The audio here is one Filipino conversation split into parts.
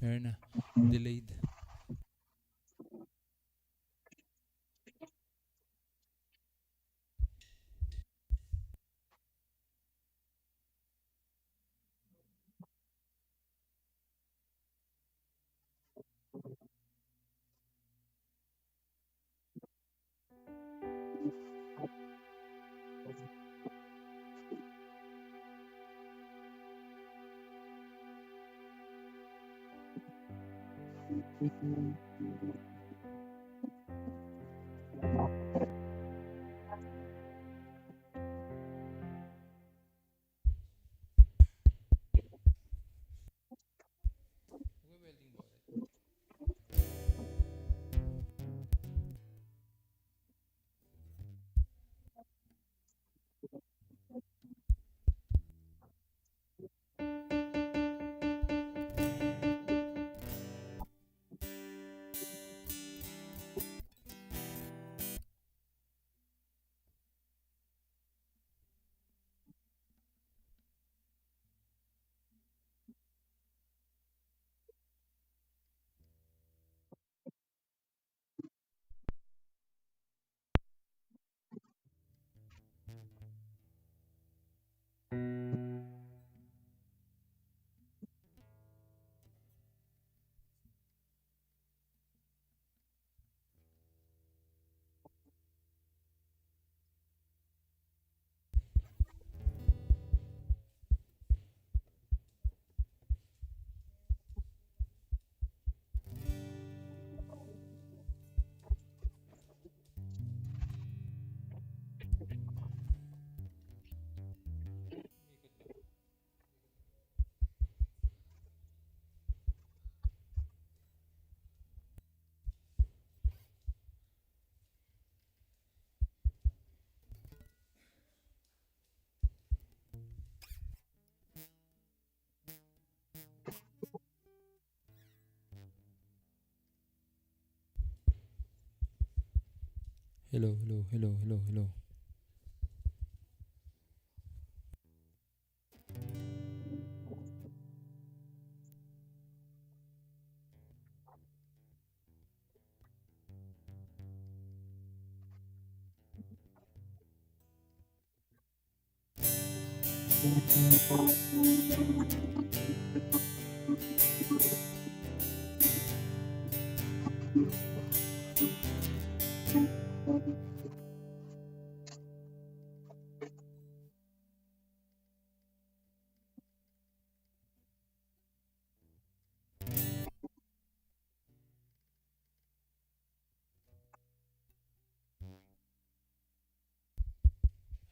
Meron na. Delayed. Nagwe-welding ba ulit? Umikot ka. Hello, hello, hello, hello, hello.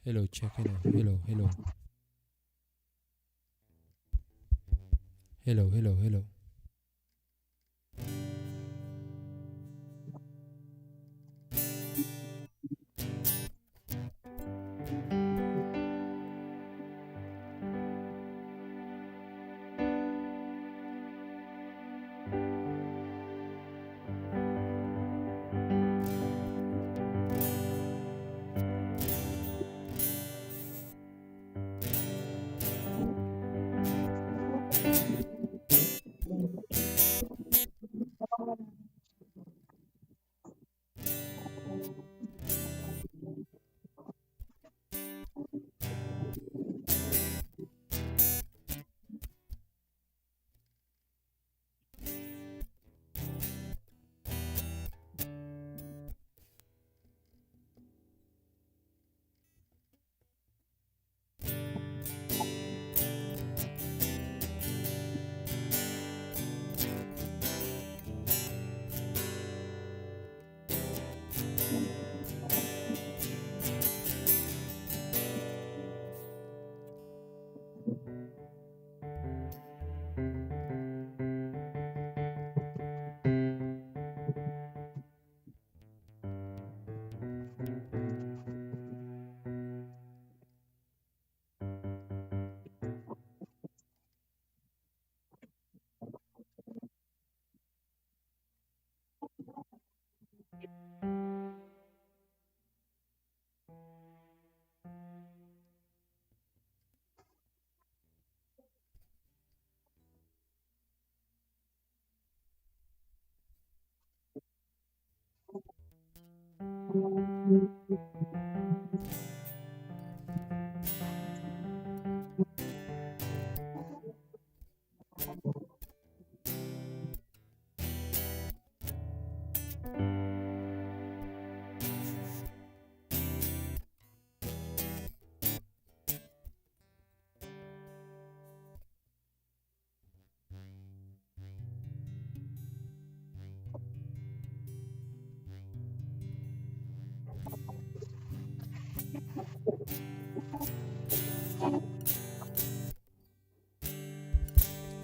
Hello, check. Hello, hello, hello. Hello, hello, hello.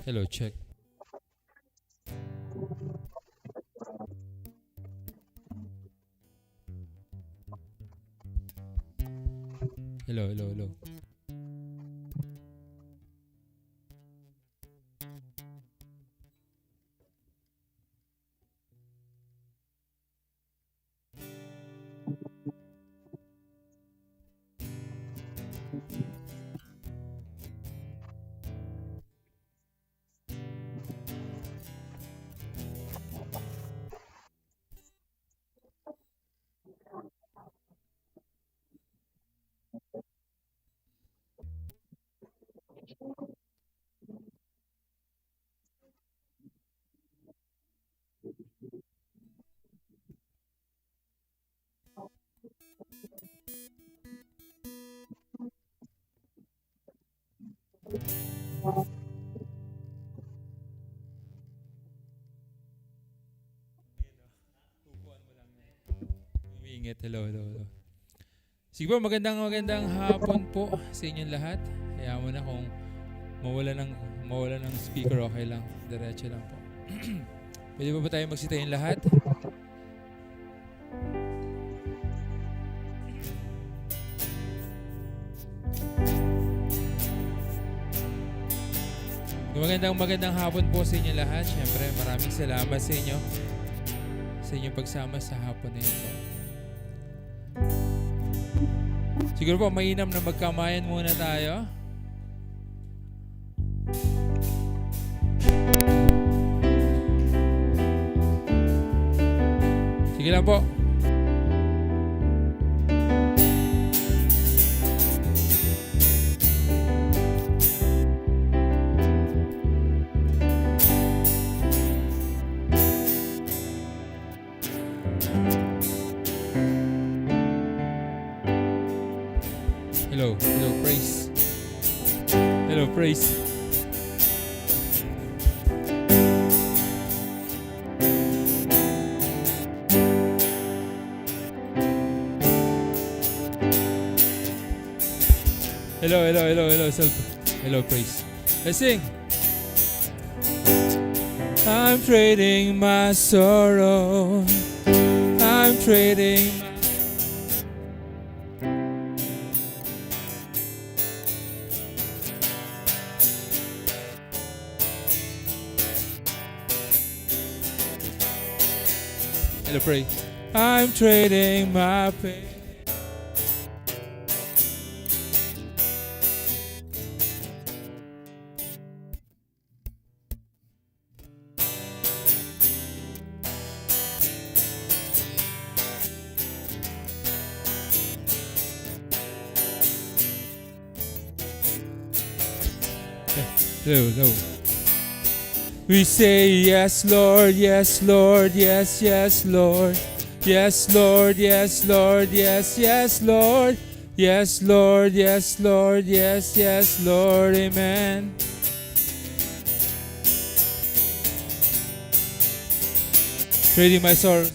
Hello, check. Hello, hello, hello. Umiingit. Hello, hello, hello. Sige po, magandang hapon po sa inyong lahat. Hayaan mo na kung mawala ng speaker, okay lang. Diretso lang po. Pwede ba tayo magsitayin lahat? Magandang hapon po sa inyo lahat. Siyempre, maraming salamat sa inyo sa inyong pagsama sa hapon na ito. Siguro po, mainam na magkamayan muna tayo. Sige lang po. Hello, praise. Hello, praise. Hello, self. Hello, praise. Let's sing. I'm trading my sorrow. I'm trading my Hello, pray. I'm trading my pain. Hello. We say yes, Lord, yes, Lord, yes, yes, Lord. Yes, Lord, yes, Lord, yes, yes, Lord. Yes, Lord, yes, Lord, yes, yes, Lord, amen. Trading my sorrow.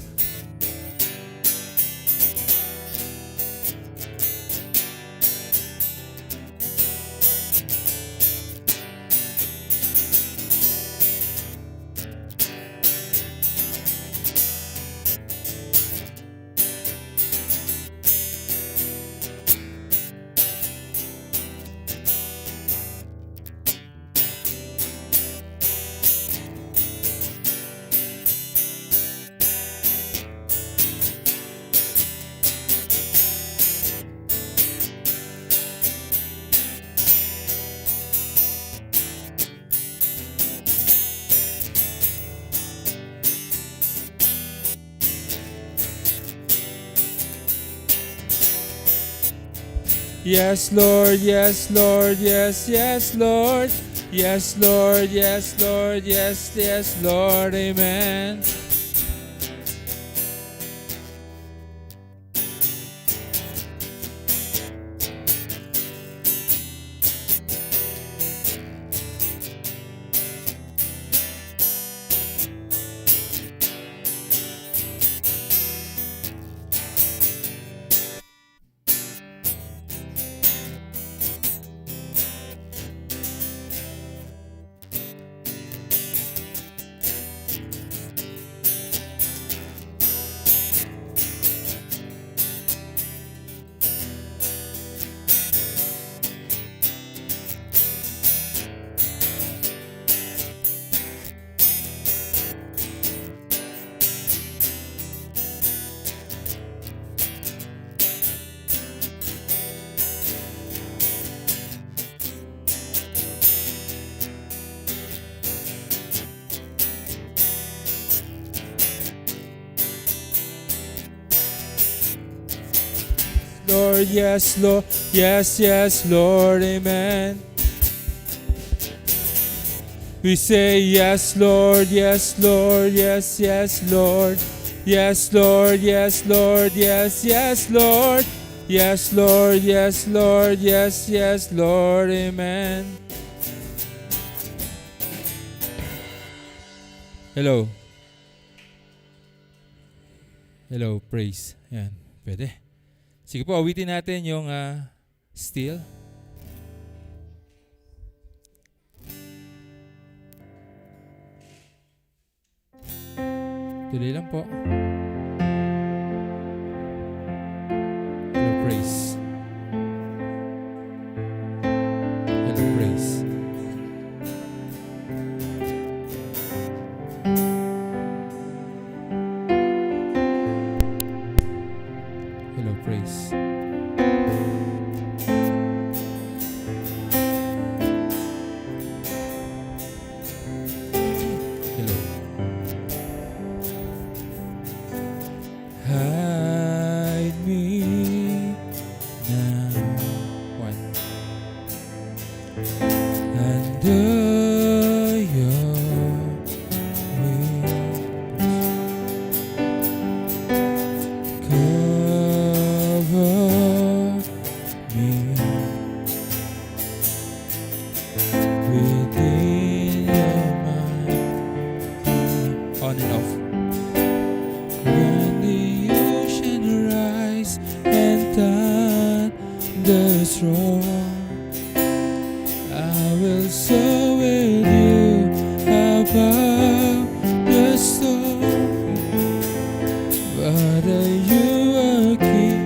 Yes, Lord, yes, Lord, yes, yes, Lord. Yes, Lord, yes, Lord, yes, yes, Lord, amen. Lord, yes, Lord, yes, yes, Lord, amen. We say yes, Lord, yes, Lord, yes, yes, Lord. Yes, Lord, yes, Lord, yes, yes, Lord. Yes, Lord, yes, Lord, yes, yes, Lord, amen. Hello. Hello, praise. Yan, pwede. Sige po, awitin natin yung still. Tuloy lang po. Hello, praise. Hello, praise. Hello, praise. Hello. Hide me now. One. Under your wings. Cover me within your mind. On and off. When the ocean rise and thunders roar, I will soar with you above the storm. But you are king.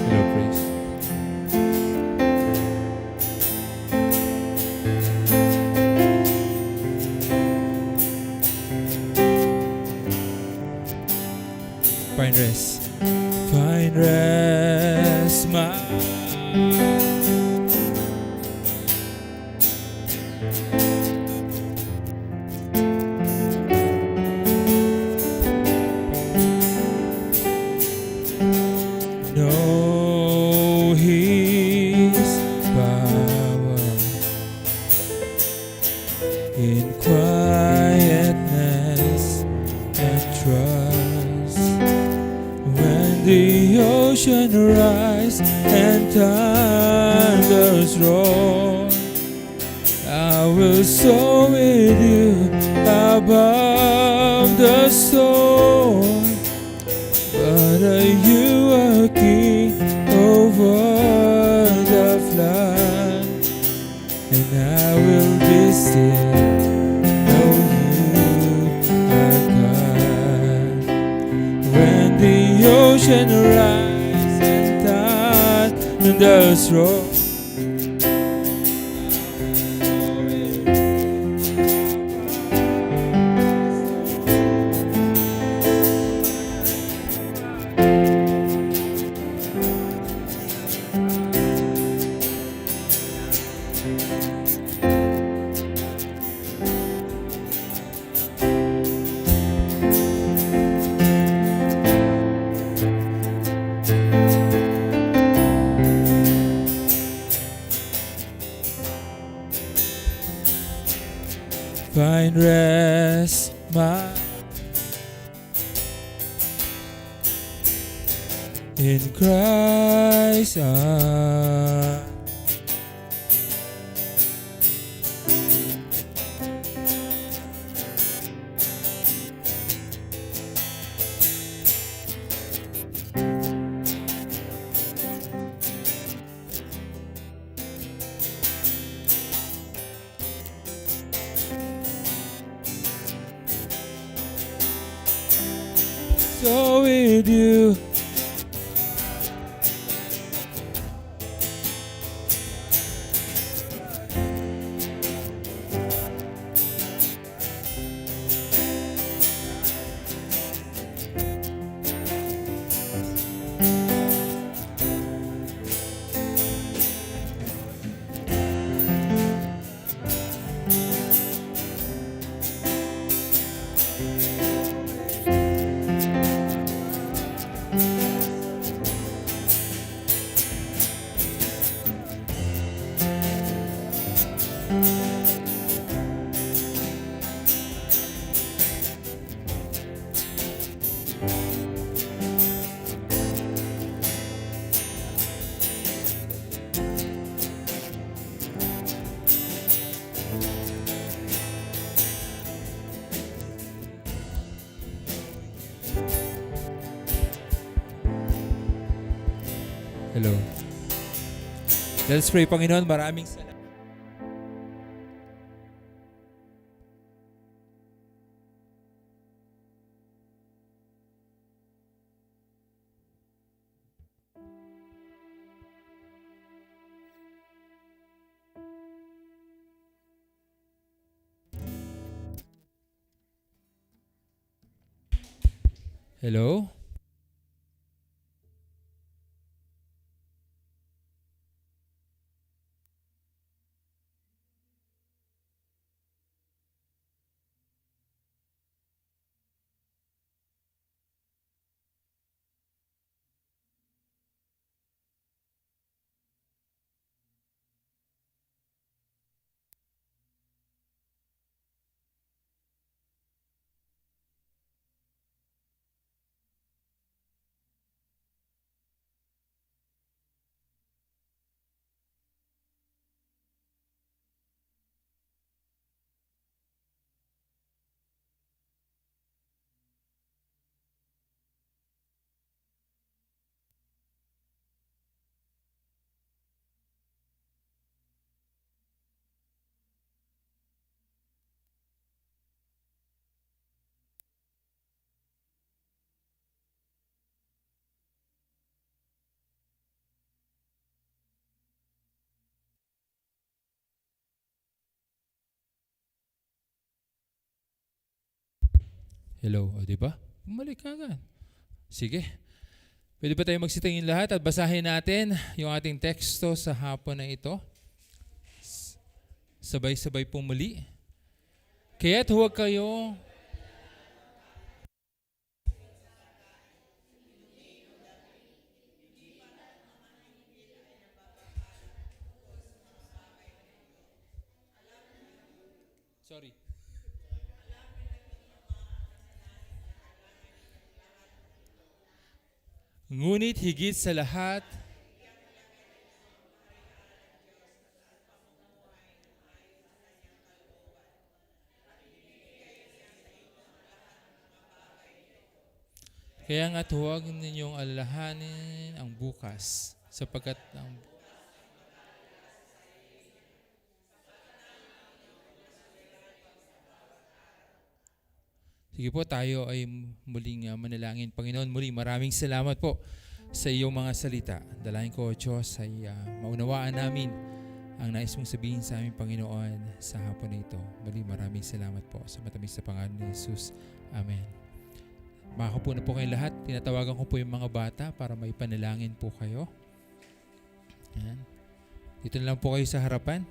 Hello, praise. Find rest. Find rest, my know His power in quietness and trust. When the ocean rise and thunders roar, I will soar with you above the storm. But you are king over the flood, and I will be still. Know you are God. When the ocean rise and thunders roar, find rest, my in Christ. So with you, Let's pray. Panginoon, maraming salamat. Hello? Hello, o diba? Bumalik ka agad. Sige. Pwede ba tayo magsitingin lahat at basahin natin yung ating teksto sa hapon na ito? Sabay-sabay pong muli. Kaya't huwag kayo Sorry. Ngunit higit sa lahat, kaya nga't huwag ninyong alalahanin ang bukas, sapagkat ang Sige po, tayo ay muling manalangin. Panginoon, muli maraming salamat po sa iyong mga salita. Dalangin ko, Diyos, ay maunawaan namin ang nais mong sabihin sa aming Panginoon sa hapon na ito. Muli maraming salamat po sa matamis na pangalan ni Jesus. Amen. Makakapo na po kayong lahat. Tinatawagan ko po yung mga bata para may panalangin po kayo. Yan. Dito na lang po kayo sa harapan.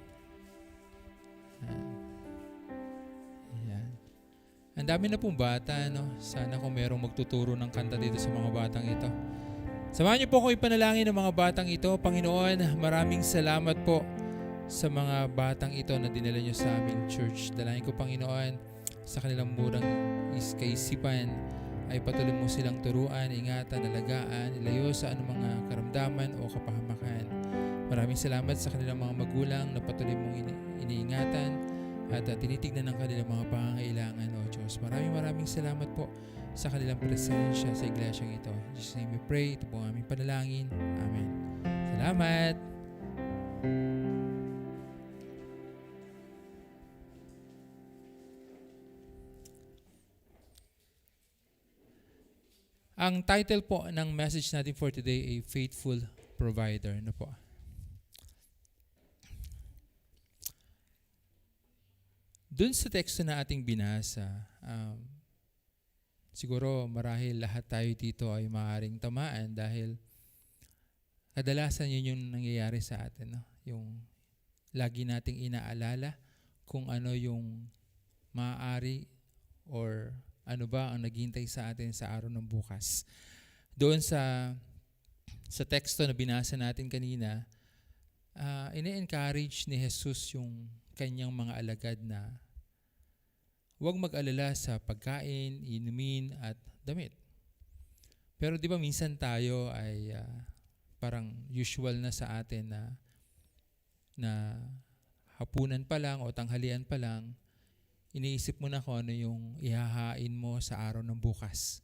Yan. Ang dami na pong bata, no? Sana kung merong magtuturo ng kanta dito sa mga batang ito. Samahan niyo po ako ipanalangin ng mga batang ito. Panginoon, maraming salamat po sa mga batang ito na dinala niyo sa aming church. Dalangin ko, Panginoon, sa kanilang murang kaisipan ay patuloy mo silang turuan, ingatan, alagaan, ilayo sa anumang karamdaman o kapahamakan. Maraming salamat sa kanilang mga magulang na patuloy mong iniingatan at tinitignan ng kanilang mga pangangailangan, O Diyos. Maraming salamat po sa kanilang presensya sa iglesyang ito. In Jesus' name we pray. Ito po ang aming panalangin. Amen. Salamat! Ang title po ng message natin for today ay Faithful Provider. Ano po? Doon sa teksto na ating binasa, siguro marahil lahat tayo dito ay maaaring tamaan dahil kadalasan yun yung nangyayari sa atin. No? Yung lagi nating inaalala kung ano yung maaari or ano ba ang naghihintay sa atin sa araw ng bukas. Doon sa teksto na binasa natin kanina, ine-encourage ni Jesus yung kanyang mga alagad na huwag mag-alala sa pagkain, inumin at damit. Pero di ba minsan tayo ay parang usual na sa atin na hapunan pa lang o tanghalian pa lang, iniisip mo na kung ano yung ihahain mo sa araw ng bukas.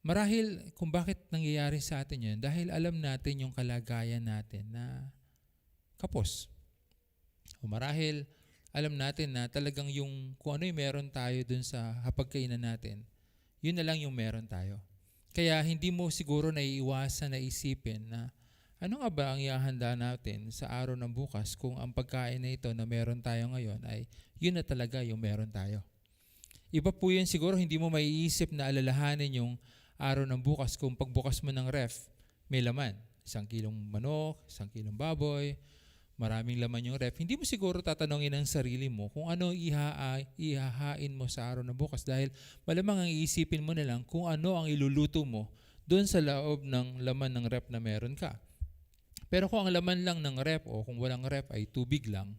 Marahil kung bakit nangyayari sa atin yun, dahil alam natin yung kalagayan natin na kapos. O marahil alam natin na talagang yung kung ano yung meron tayo dun sa hapagkainan natin, yun na lang yung meron tayo. Kaya hindi mo siguro naiiwasan na isipin na ano nga ba ang ihahanda natin sa araw ng bukas kung ang pagkain na ito na meron tayo ngayon ay yun na talaga yung meron tayo. Iba po yun siguro, hindi mo maiisip na alalahanin yung araw ng bukas kung pagbukas mo ng ref, may laman. 1 kilong manok, 1 kilong baboy, maraming laman yung ref. Hindi mo siguro tatanungin ang sarili mo kung ano ihahain mo sa araw ng bukas dahil malamang ang iisipin mo na lang kung ano ang iluluto mo doon sa loob ng laman ng ref na meron ka. Pero kung ang laman lang ng ref o kung walang ref ay tubig lang,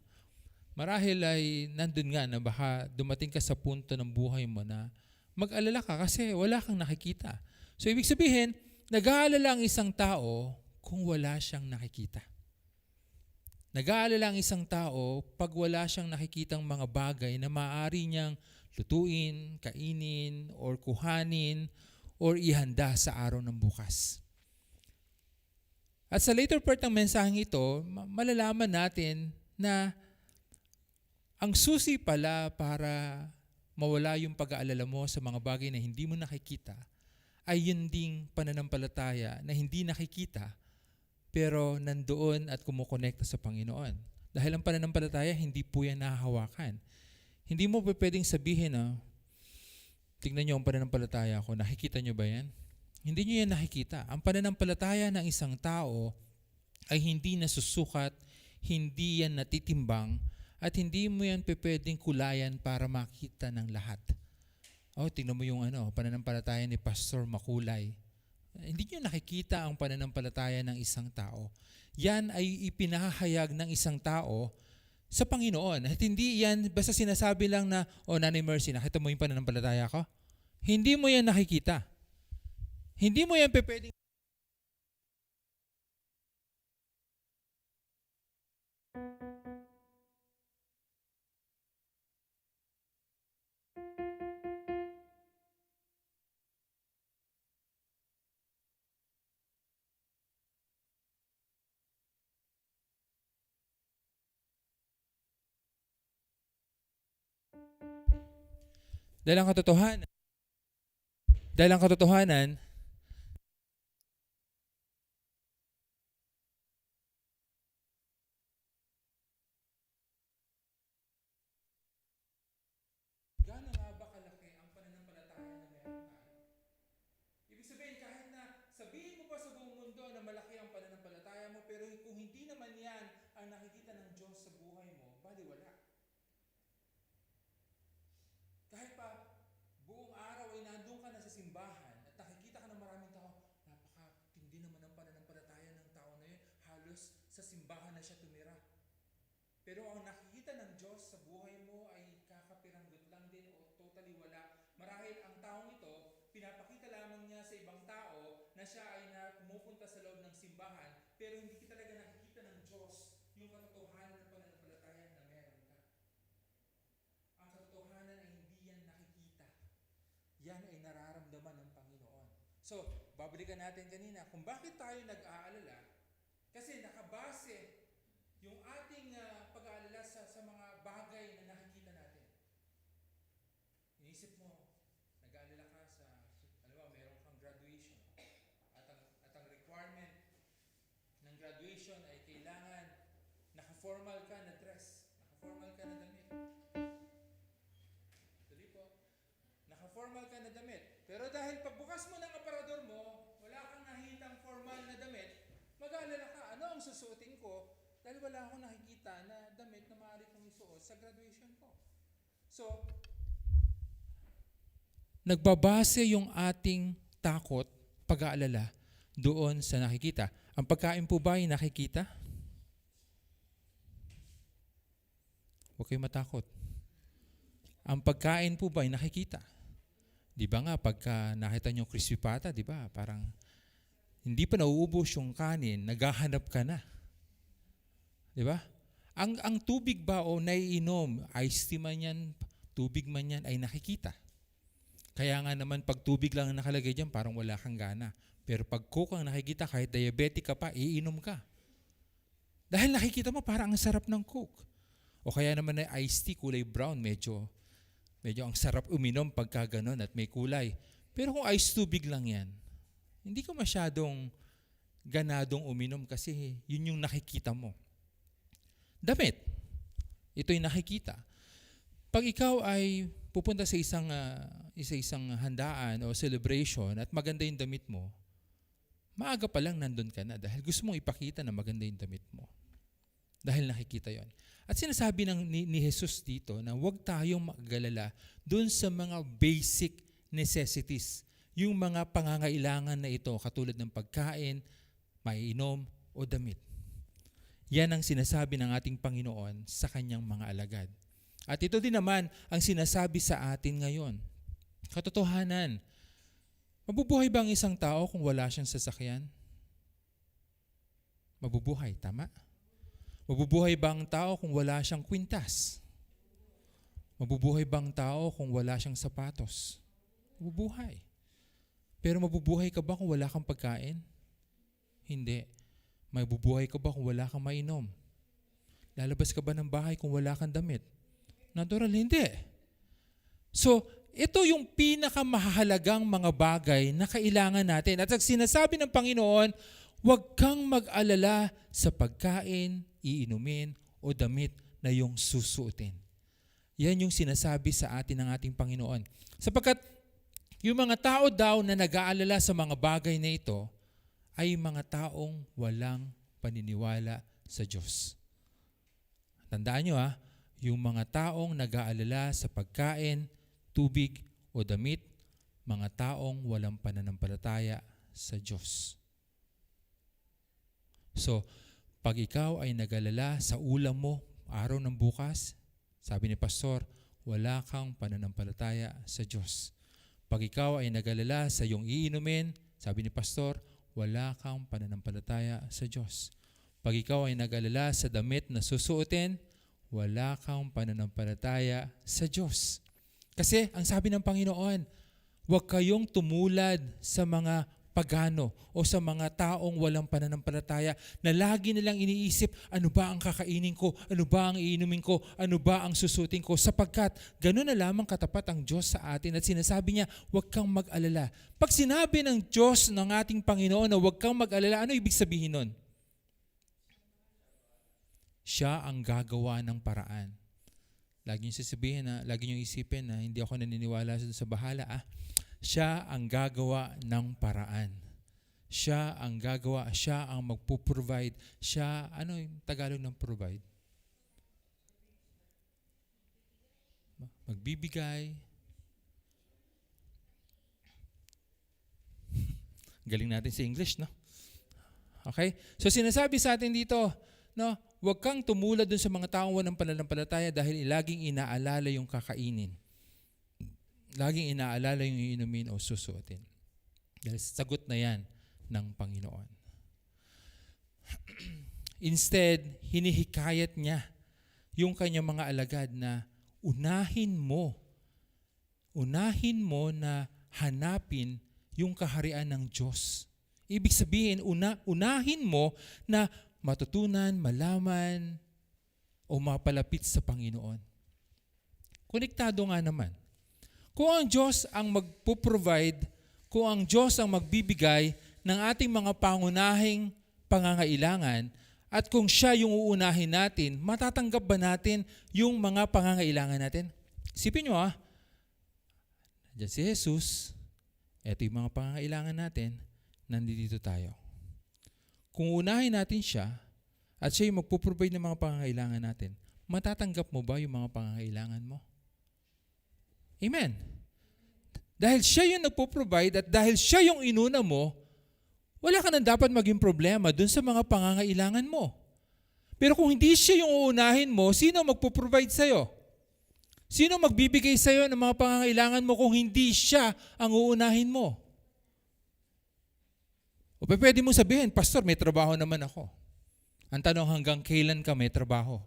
marahil ay nandun nga na baka dumating ka sa punto ng buhay mo na mag-alala ka kasi wala kang nakikita. So ibig sabihin, nag-aalala ang isang tao kung wala siyang nakikita. Nag-aalala ang isang tao pag wala siyang nakikitang mga bagay na maaari niyang lutuin, kainin, or kuhanin, or ihanda sa araw ng bukas. At sa later part ng mensaheng ito, malalaman natin na ang susi pala para mawala yung pag-aalala mo sa mga bagay na hindi mo nakikita ay yun ding pananampalataya na hindi nakikita pero nandoon at kumukonekta sa Panginoon. Dahil ang pananampalataya, hindi po yan nahahawakan. Hindi mo pwedeng sabihin na, tingnan nyo ang pananampalataya ko, nakikita nyo ba yan? Hindi nyo yan nakikita. Ang pananampalataya ng isang tao ay hindi nasusukat, hindi yan natitimbang, at hindi mo yan pwedeng kulayan para makita ng lahat. Tingnan mo yung pananampalataya ni Pastor Makulay. Hindi nyo nakikita ang pananampalataya ng isang tao. Yan ay ipinahayag ng isang tao sa Panginoon. At hindi yan basta sinasabi lang na, Nanay Mercy, nakita mo yung pananampalataya ko? Hindi mo yan nakikita. Hindi mo yan pwedeng dahil ang katotohanan, gaano nga ba kalaki ang pananampalataya na meron tayo? Ibig sabihin, kahit na sabihin mo pa sa buong mundo na malaki ang pananampalataya mo, pero kung hindi naman yan ang nakikita ng Diyos sa buhay mo, baliwala. Kahit pa buong araw ay nandun ka na sa simbahan at nakikita ka ng maraming tao, napakatindi naman ang pananampalataya ng tao na yun, halos sa simbahan na siya tumira. Pero ang nakikita ng Diyos sa buhay mo ay kakapiranggot lang din o totally wala. Marahil ang taong ito, pinapakita lamang niya sa ibang tao na siya ay pumupunta sa loob ng simbahan, pero hindi talaga nakikita ng Diyos yung katotohanan ng pananampalataya na meron ka. Ang katotohanan ay hindi yan nakikita. Yan ay nararamdaman ng Panginoon. So, babalikan natin kanina kung bakit tayo nag-aalala. Kasi nakabase yung ating pag-aalala sa mga bagay na nakikita natin. Inisip mo, nag-aalala ka sa, meron kang graduation. At ang requirement ng graduation ay kailangan naka-formal ka na dress, naka-formal ka na damit. Tuloy po, naka-formal ka na damit. Pero dahil pagbukas mo ng aparador mo, wala kang nakitang formal na damit, mag-aalala ka, ano ang susuotin ko? Dahil wala akong nakikita na damit na maaari kong isuot sa graduation ko. So, nagbabase yung ating takot, pag-aalala, doon sa nakikita. Ang pagkain po ba ay nakikita? Huwag kayong matakot. Ang pagkain po ba ay nakikita? Di ba nga, pagka nakita nyo crispy pata, di ba, parang hindi pa nauubos yung kanin, naghahanap ka na. Di ba? Ang tubig ba o naiinom, iced tea man yan, tubig man yan, ay nakikita. Kaya nga naman pag tubig lang ang nakalagay dyan, parang wala kang gana. Pero pag Coke ang nakikita, kahit diabetic ka pa, iinom ka. Dahil nakikita mo parang ang sarap ng Coke. O kaya naman na iced tea, kulay brown, medyo ang sarap uminom pagka ganun at may kulay. Pero kung iced tubig lang yan, hindi ka masyadong ganadong uminom kasi yun yung nakikita mo. Damit, ito yung nakikita. Pag ikaw ay pupunta sa isang handaan o celebration at maganda yung damit mo, maaga pa lang nandun ka na dahil gusto mong ipakita na maganda yung damit mo. Dahil nakikita yon. At sinasabi ni Jesus dito na huwag tayong mag-alala dun sa mga basic necessities, yung mga pangangailangan na ito katulad ng pagkain, maiinom o damit. Yan ang sinasabi ng ating Panginoon sa kanyang mga alagad. At ito din naman ang sinasabi sa atin ngayon. Katotohanan, mabubuhay ba ang isang tao kung wala siyang sasakyan? Mabubuhay, tama? Mabubuhay ba ang tao kung wala siyang kwintas? Mabubuhay ba ang tao kung wala siyang sapatos? Mabubuhay. Pero mabubuhay ka ba kung wala kang pagkain? Hindi. Mabubuhay ka ba kung wala kang mainom? Lalabas ka ba ng bahay kung wala kang damit? Natural, hindi. So, ito yung pinakamahalagang mga bagay na kailangan natin. At ang sinasabi ng Panginoon, huwag kang mag-alala sa pagkain, iinumin, o damit na yung susuotin. Yan yung sinasabi sa atin ng ating Panginoon. Sapagkat yung mga tao daw na nag-aalala sa mga bagay na ito ay mga taong walang paniniwala sa Diyos. Tandaan nyo yung mga taong nag-aalala sa pagkain, tubig o damit, mga taong walang pananampalataya sa Diyos. So, pag ikaw ay nag-alala sa ulam mo araw ng bukas, sabi ni Pastor, wala kang pananampalataya sa Diyos. Pag ikaw ay nag-alala sa iyong iinumin, sabi ni Pastor, wala kang pananampalataya sa Diyos. Pag ikaw ay nag-alala sa damit na susuotin, wala kang pananampalataya sa Diyos. Kasi ang sabi ng Panginoon, huwag kayong tumulad sa mga pagano o sa mga taong walang pananampalataya na lagi nilang iniisip, ano ba ang kakainin ko? Ano ba ang iinumin ko? Ano ba ang susutin ko? Sapagkat gano'n na lamang katapat ang Diyos sa atin at sinasabi niya, huwag kang mag-alala. Pag sinabi ng Diyos ng ating Panginoon na huwag kang mag-alala, ano ibig sabihin nun? Siya ang gagawa ng paraan. Lagi niyong sasabihin lagi niyong isipin na hindi ako naniniwala sa bahala. Siya ang gagawa ng paraan. Siya ang gagawa, siya ang magpo-provide. Siya, ano yung Tagalog ng provide? Magbibigay. Galing natin sa English, no? Okay? So sinasabi sa atin dito, no, huwag kang tumulad dun sa mga taong walang pananampalataya dahil laging inaalala yung kakainin. Laging inaalala yung iinumin o susuotin. Dahil sagot na yan ng Panginoon. Instead, hinihikayat niya yung kanyang mga alagad na unahin mo na hanapin yung kaharian ng Diyos. Ibig sabihin, unahin mo na matutunan, malaman, o mapalapit sa Panginoon. Konektado nga naman. Kung ang Diyos ang magpo-provide, kung ang Diyos ang magbibigay ng ating mga pangunahing pangangailangan, at kung siya yung uunahin natin, matatanggap ba natin yung mga pangangailangan natin? Isipin nyo diyan si Jesus, eto yung mga pangangailangan natin, nandito tayo. Kung unahin natin siya, at siya yung magpo-provide ng mga pangangailangan natin, matatanggap mo ba yung mga pangangailangan mo? Amen. Dahil siya yung nagpo-provide at dahil siya yung inuna mo, wala ka nang dapat maging problema dun sa mga pangangailangan mo. Pero kung hindi siya yung uunahin mo, sino magpo-provide sa'yo? Sino magbibigay sa'yo ng mga pangangailangan mo kung hindi siya ang uunahin mo? O pwede mo sabihin, Pastor, may trabaho naman ako. Ang tanong, hanggang kailan ka may trabaho?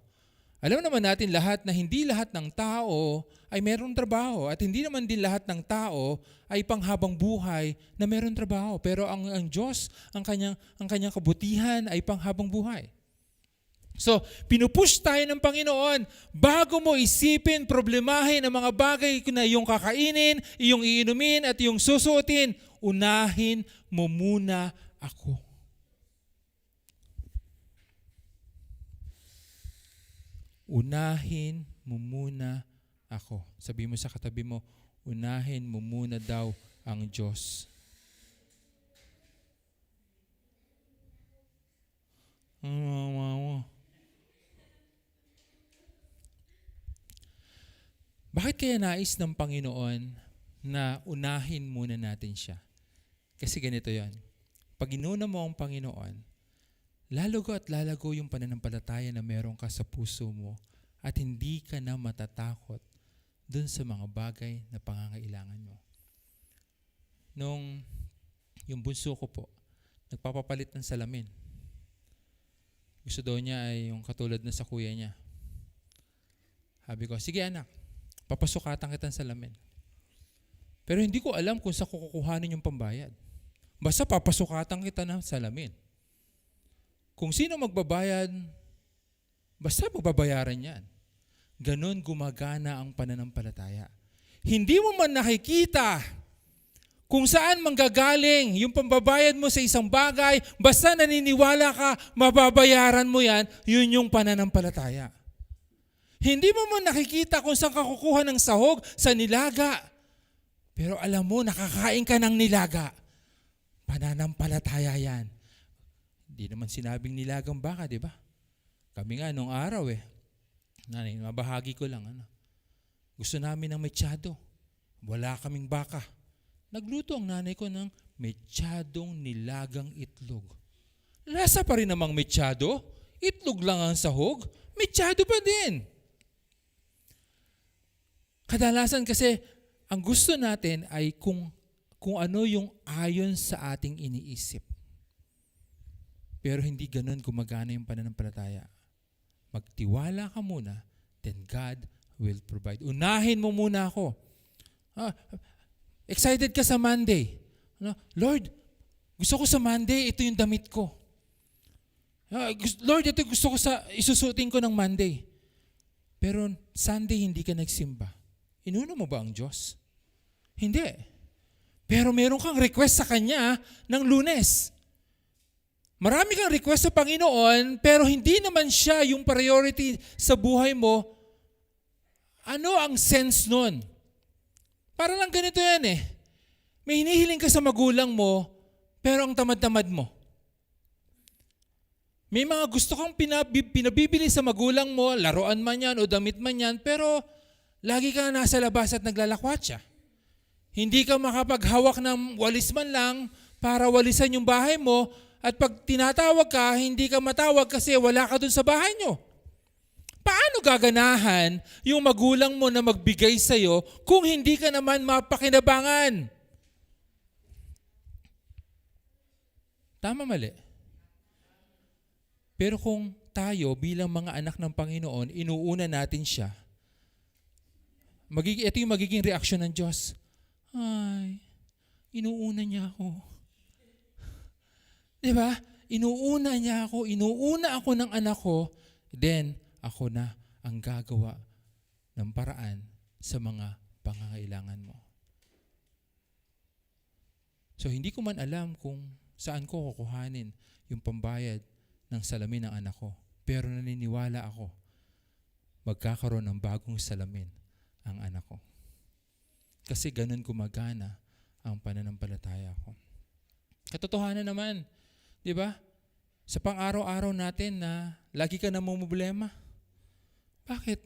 Alam naman natin lahat na hindi lahat ng tao ay mayroong trabaho at hindi naman din lahat ng tao ay panghabang buhay na mayroong trabaho. Pero ang Diyos, ang kanyang kabutihan ay panghabang buhay. So, pinupush tayo ng Panginoon bago mo isipin, problemahin ang mga bagay na iyong kakainin, iyong iinumin at iyong susuotin, unahin mo muna ako. Unahin mo muna ako. Sabi mo sa katabi mo, unahin mo muna daw ang Diyos. Bakit kaya nais ng Panginoon na unahin muna natin siya? Kasi ganito yan. Pag inuna mo ang Panginoon, lalago at lalago yung pananampalataya na meron ka sa puso mo at hindi ka na matatakot dun sa mga bagay na pangangailangan mo. Nung yung bunso ko po, nagpapapalit ng salamin. Gusto daw niya ay yung katulad na sa kuya niya. Sabi ko, sige anak, papasukatan kita ng salamin. Pero hindi ko alam kung saan ko kukuhanin yung pambayad. Basta papasukatan kita ng salamin. Kung sino magbabayad, basta magbabayaran yan. Ganon gumagana ang pananampalataya. Hindi mo man nakikita kung saan manggagaling yung pambabayad mo sa isang bagay, basta naniniwala ka, mababayaran mo yan, yun yung pananampalataya. Hindi mo man nakikita kung saan ka kukuha ng sahog sa nilaga, pero alam mo, nakakain ka ng nilaga. Pananampalataya yan. Hindi naman sinabing nilagang baka, di ba? Kami nga nung araw nanay, mabahagi ko lang. Gusto namin ng mechado. Wala kaming baka. Nagluto ang nanay ko ng mechadong nilagang itlog. Lasa pa rin namang mechado. Itlog lang ang sahog. Mechado pa din. Kadalasan kasi, ang gusto natin ay kung ano yung ayon sa ating iniisip. Pero hindi ganun gumagana yung pananampalataya. Magtiwala ka muna, then God will provide. Unahin mo muna ako. Excited ka sa Monday. Lord, gusto ko sa Monday, ito yung damit ko. Lord, ito gusto ko isusutin ko ng Monday. Pero Sunday hindi ka nagsimba. Inuna mo ba ang Diyos? Hindi. Pero meron kang request sa Kanya ng Lunes. Marami kang request sa Panginoon, pero hindi naman siya yung priority sa buhay mo. Ano ang sense nun? Para lang ganito yan May hinihiling ka sa magulang mo, pero ang tamad-tamad mo. May mga gusto kang pinabibili sa magulang mo, laruan man yan o damit man yan, pero lagi ka nasa labas at naglalakwatsa. Hindi ka makapaghawak ng walis man lang para walisan yung bahay mo, at pag tinatawag ka, hindi ka matawag kasi wala ka dun sa bahay nyo. Paano gaganahan yung magulang mo na magbigay sa'yo kung hindi ka naman mapakinabangan? Tama, mali. Pero kung tayo bilang mga anak ng Panginoon, inuuna natin siya, ito yung magiging reaksyon ng Diyos. Ay, inuuna niya ako. Diba? Inuuna niya ako, inuuna ako ng anak ko, then ako na ang gagawa ng paraan sa mga pangangailangan mo. So hindi ko man alam kung saan ko kukuhanin yung pambayad ng salamin ng anak ko. Pero naniniwala ako, magkakaroon ng bagong salamin ang anak ko. Kasi ganun gumagana ang pananampalataya ko. Katotohanan naman, di ba? Sa pang-araw-araw natin na lagi ka namumblema. Bakit?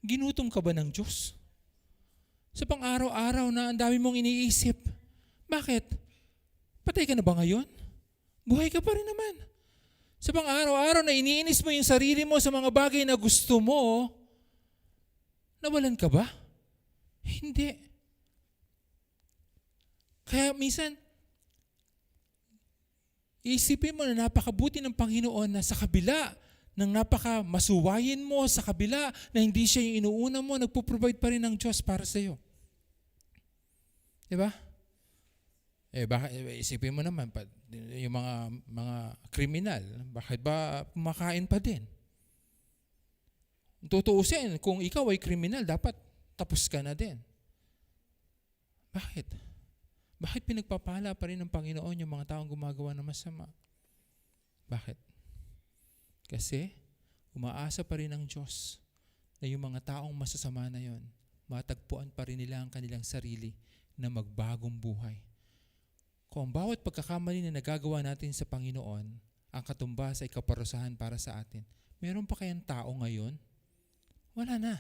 Ginutom ka ba ng Diyos? Sa pang-araw-araw na ang dami mong iniisip. Bakit? Patay ka na ba ngayon? Buhay ka pa rin naman. Sa pang-araw-araw na iniinis mo yung sarili mo sa mga bagay na gusto mo, nawalan ka ba? Hindi. Kaya minsan, isipin mo na napakabuti ng Panginoon na sa kabila ng napaka masuwayin mo sa kabila na hindi siya yung inuuna mo, nagpo-provide pa rin ng Diyos para sa iyo. Diba? Isipin mo naman, yung mga kriminal, bakit ba kumakain pa din? Tutuusin, kung ikaw ay kriminal, dapat tapos ka na din. Bakit? Bakit pinagpapala pa rin ng Panginoon yung mga taong gumagawa ng masama? Bakit? Kasi umaasa pa rin ang Diyos na yung mga taong masasama na yon, matagpuan pa rin nila ang kanilang sarili na magbagong buhay. Kung bawat pagkakamali na nagagawa natin sa Panginoon, ang katumbas ay kaparusahan para sa atin, meron pa kayang tao ngayon? Wala na.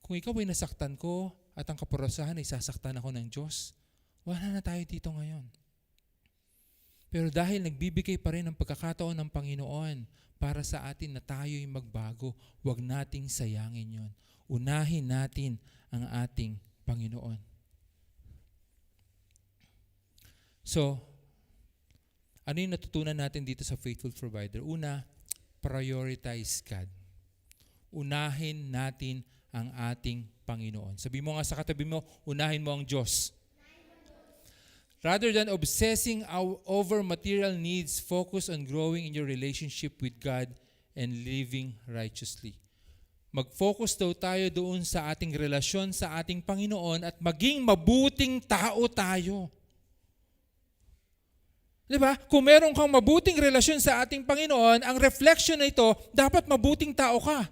Kung ikaw ay nasaktan ko at ang kaparusahan ay sasaktan ako ng Diyos, wala na tayo dito ngayon. Pero dahil nagbibigay pa rin ang pagkakataon ng Panginoon para sa atin na tayo'y magbago, huwag nating sayangin yon. Unahin natin ang ating Panginoon. So, ano yung natutunan natin dito sa Faithful Provider? Una, prioritize God. Unahin natin ang ating Panginoon. Sabi mo nga sa katabi mo, unahin mo ang Diyos. Rather than obsessing over material needs, focus on growing in your relationship with God and living righteously. Mag-focus daw tayo doon sa ating relasyon sa ating Panginoon at maging mabuting tao tayo. Diba? Kung meron kang mabuting relasyon sa ating Panginoon, ang reflection na ito, dapat mabuting tao ka.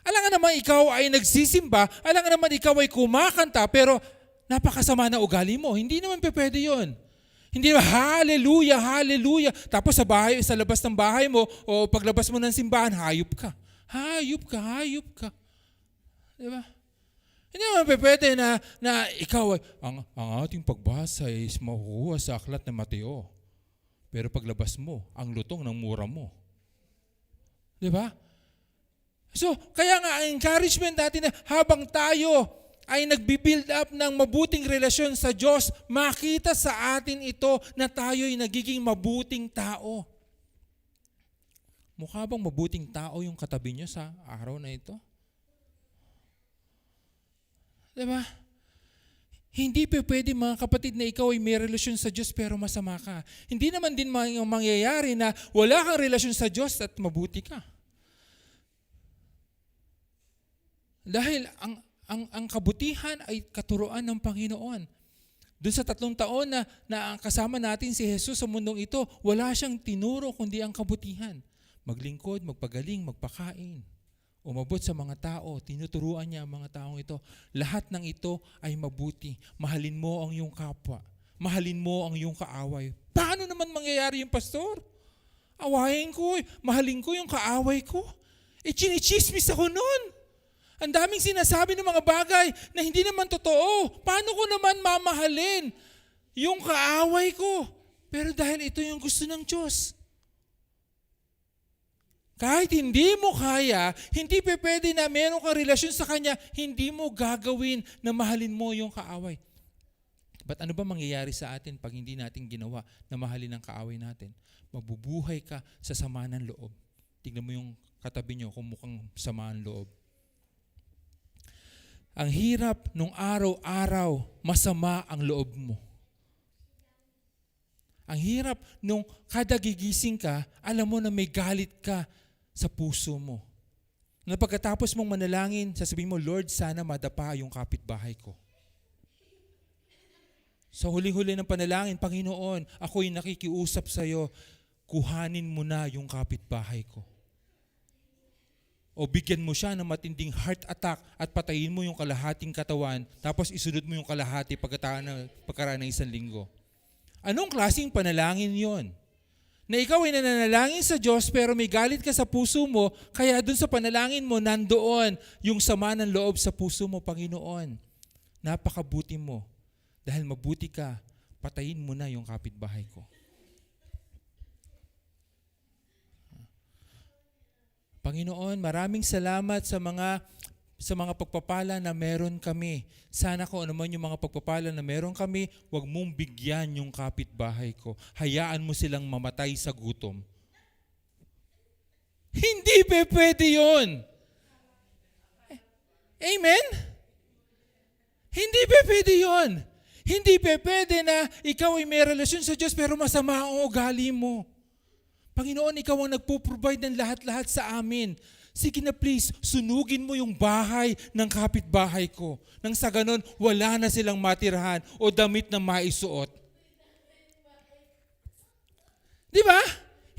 Alangan naman ikaw ay nagsisimba, alangan naman ikaw ay kumakanta, pero napakasama na ugali mo. Hindi naman pwede yun. Hindi naman, hallelujah, hallelujah. Tapos sa labas ng bahay mo, o paglabas mo ng simbahan, hayop ka. Hayop ka, hayop ka. Diba? Hindi naman pwede na ikaw ay, ang ating pagbasa ay makukuha sa aklat ng Mateo. Pero paglabas mo, ang lutong ng mura mo. Diba? So, kaya nga ang encouragement natin na habang tayo ay nagbi-build up ng mabuting relasyon sa Diyos, makita sa atin ito na tayo'y nagiging mabuting tao. Mukha bang mabuting tao yung katabi nyo sa araw na ito? Diba? Hindi pwede mga kapatid na ikaw ay may relasyon sa Diyos pero masama ka. Hindi naman din mangyayari na wala kang relasyon sa Diyos at mabuti ka. Dahil ang kabutihan ay katuruan ng Panginoon. Doon sa 3 taon na kasama natin si Jesus sa mundong ito, wala siyang tinuro kundi ang kabutihan. Maglingkod, magpagaling, magpakain. Umabot sa mga tao, tinuturuan niya ang mga taong ito. Lahat ng ito ay mabuti. Mahalin mo ang iyong kapwa. Mahalin mo ang iyong kaaway. Paano naman mangyayari yung pastor? Awayin ko, mahalin ko yung kaaway ko. Chinichismis ako nun. Ang daming sinasabi ng mga bagay na hindi naman totoo. Paano ko naman mamahalin yung kaaway ko? Pero dahil ito yung gusto ng Diyos. Kahit hindi mo kaya, hindi pwede na meron kang relasyon sa Kanya, hindi mo gagawin na mahalin mo yung kaaway. But ano ba mangyayari sa atin pag hindi natin ginawa na mahalin ang kaaway natin? Mabubuhay ka sa sama ng loob. Tingnan mo yung katabi nyo kung mukhang sama ng loob. Ang hirap nung araw-araw, masama ang loob mo. Ang hirap nung kada gigising ka, alam mo na may galit ka sa puso mo. Na pagkatapos mong manalangin, sasabihin mo, Lord, sana madapa yung kapitbahay ko. Sa huling-huli ng panalangin, Panginoon, ako'y nakikiusap sa iyo, kuhanin mo na yung kapitbahay ko. O bigyan mo siya ng matinding heart attack at patayin mo yung kalahating katawan, tapos isunod mo yung kalahati pagkaraan ng 1 linggo. Anong klaseng panalangin yon? Na ikaw ay nananalangin sa Diyos pero may galit ka sa puso mo, kaya dun sa panalangin mo nandoon yung sama ng loob sa puso mo, Panginoon. Napakabuti mo. Dahil mabuti ka, patayin mo na yung kapitbahay ko. Panginoon, maraming salamat sa mga pagpapala na meron kami. Sana kung ano man yung mga pagpapala na meron kami, huwag mong bigyan yung kapitbahay ko. Hayaan mo silang mamatay sa gutom. Hindi pwede yun. Amen? Hindi pwede yun. Hindi pwede na ikaw ay may relasyon sa Diyos pero masama ang ugali mo. Panginoon, ikaw ang nagpo-provide ng lahat-lahat sa amin. Sige na please, sunugin mo yung bahay ng kapitbahay ko. Nang sa ganon, wala na silang matirahan o damit na maisuot. Di ba?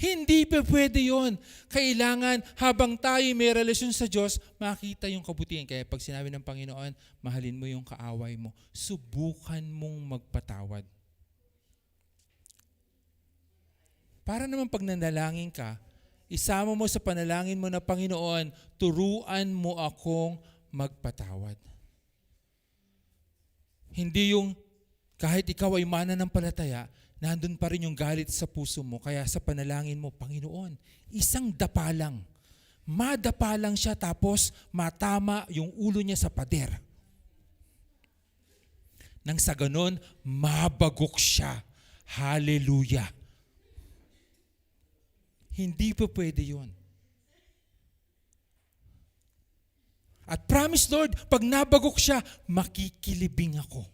Hindi pwede yun. Kailangan habang tayo may relasyon sa Diyos, makita yung kabutihan. Kaya pag sinabi ng Panginoon, mahalin mo yung kaaway mo, subukan mong magpatawad. Para naman pag nanalangin ka, isama mo sa panalangin mo na, Panginoon, turuan mo akong magpatawad. Hindi yung kahit ikaw ay mananampalataya, nandun pa rin yung galit sa puso mo. Kaya sa panalangin mo, Panginoon, isang dapa lang. Madapa lang siya tapos matama yung ulo niya sa pader. Nang sa ganon, mabagok siya. Hallelujah. Hindi pa pwede yun. At promise Lord, pag nabagok siya, makikilibing ako.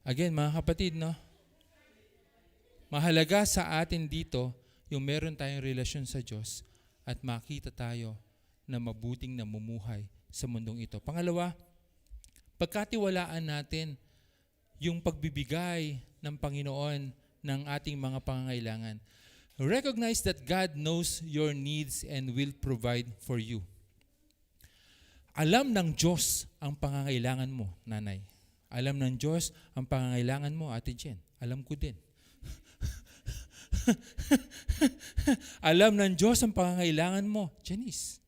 Again, mga kapatid, no? Mahalaga sa atin dito yung meron tayong relasyon sa Diyos at makita tayo na mabuting namumuhay sa mundong ito. Pangalawa, pagkatiwalaan natin yung pagbibigay ng Panginoon ng ating mga pangangailangan. Recognize that God knows your needs and will provide for you. Alam ng Diyos ang pangangailangan mo, nanay. Alam ng Diyos ang pangangailangan mo, Ate Jen. Alam ko din. Alam ng Diyos ang pangangailangan mo, Janice.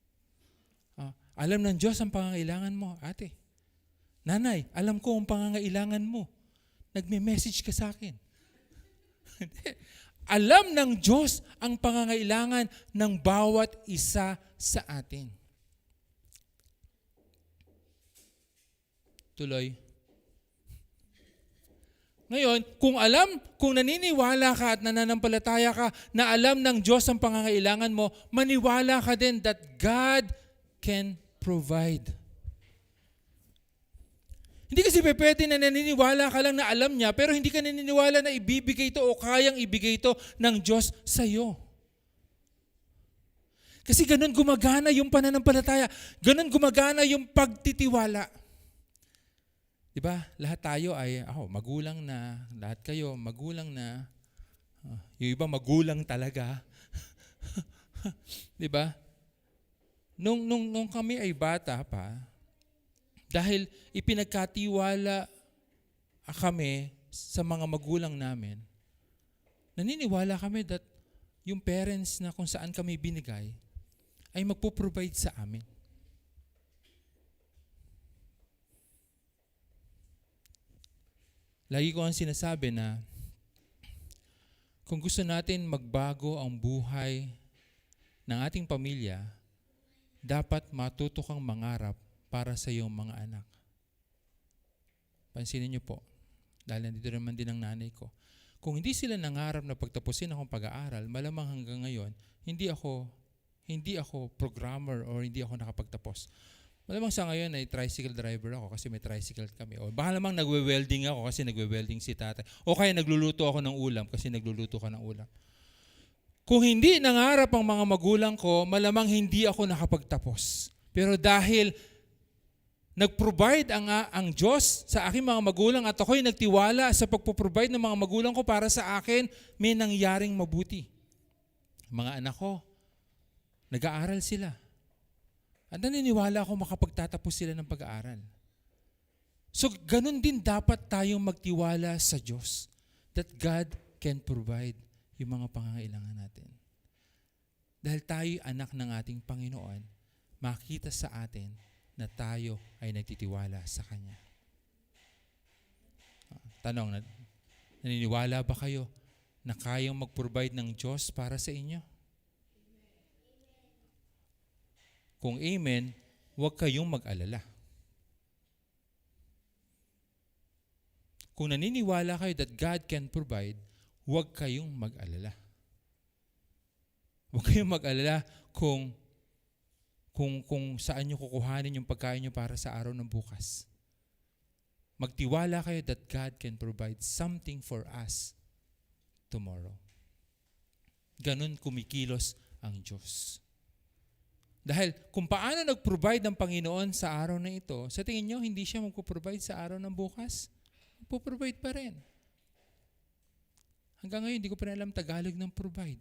Alam ng Diyos ang pangangailangan mo, ate. Nanay, alam ko ang pangangailangan mo. Nagme-message ka sa akin. Alam ng Diyos ang pangangailangan ng bawat isa sa atin. Tuloy. Ngayon, kung naniniwala ka at nananampalataya ka na alam ng Diyos ang pangangailangan mo, maniwala ka din that God can provide. Hindi kasi pwede na naniniwala ka lang na alam niya, pero hindi ka naniniwala na ibibigay ito o kayang ibigay ito ng Diyos sa iyo. Kasi ganun gumagana yung pananampalataya. Ganun gumagana yung pagtitiwala. Diba? Lahat tayo ay, magulang na. Lahat kayo, magulang na. Yung iba, magulang talaga. Diba? Nung kami ay bata pa, dahil ipinagkatiwala kami sa mga magulang namin, naniniwala kami that yung parents na kung saan kami binigay ay magpo-provide sa amin. Lagi ko ang sinasabi na kung gusto natin magbago ang buhay ng ating pamilya, dapat matuto kang mangarap para sa iyong mga anak. Pansinin niyo po, dahil nandito naman din ang nanay ko. Kung hindi sila nangarap na pagtapusin akong pag-aaral, malamang hanggang ngayon, hindi ako programmer or hindi ako nakapagtapos. Malamang sa ngayon ay tricycle driver ako kasi may tricycle kami. O baka lamang nagwe-welding ako kasi nagwe-welding si tatay. O kaya nagluluto ako ng ulam kasi nagluluto ka ng ulam. Kung hindi nangarap ang mga magulang ko, malamang hindi ako nakapagtapos. Pero dahil nag-provide ang Diyos sa aking mga magulang at ako'y nagtiwala sa pagpo-provide ng mga magulang ko para sa akin, may nangyaring mabuti. Mga anak ko, nag-aaral sila. At naniniwala ako makapagtatapos sila ng pag-aaral. So, ganun din dapat tayong magtiwala sa Diyos that God can provide yung mga pangangailangan natin. Dahil tayo anak ng ating Panginoon, makita sa atin na tayo ay nagtitiwala sa Kanya. Tanong, naniniwala ba kayo na kayang mag-provide ng Diyos para sa inyo? Kung amen, huwag kayong mag-alala. Kung naniniwala kayo that God can provide, huwag kayong mag-alala. Huwag kayong mag-alala kung saan nyo kukuhanin yung pagkain nyo para sa araw ng bukas. Magtiwala kayo that God can provide something for us tomorrow. Ganun kumikilos ang Diyos. Dahil kung paano nag-provide ng Panginoon sa araw na ito, sa tingin nyo, hindi siya magpo-provide sa araw ng bukas? Magpo-provide pa rin. Hanggang ngayon, hindi ko pa alam Tagalog ng provide.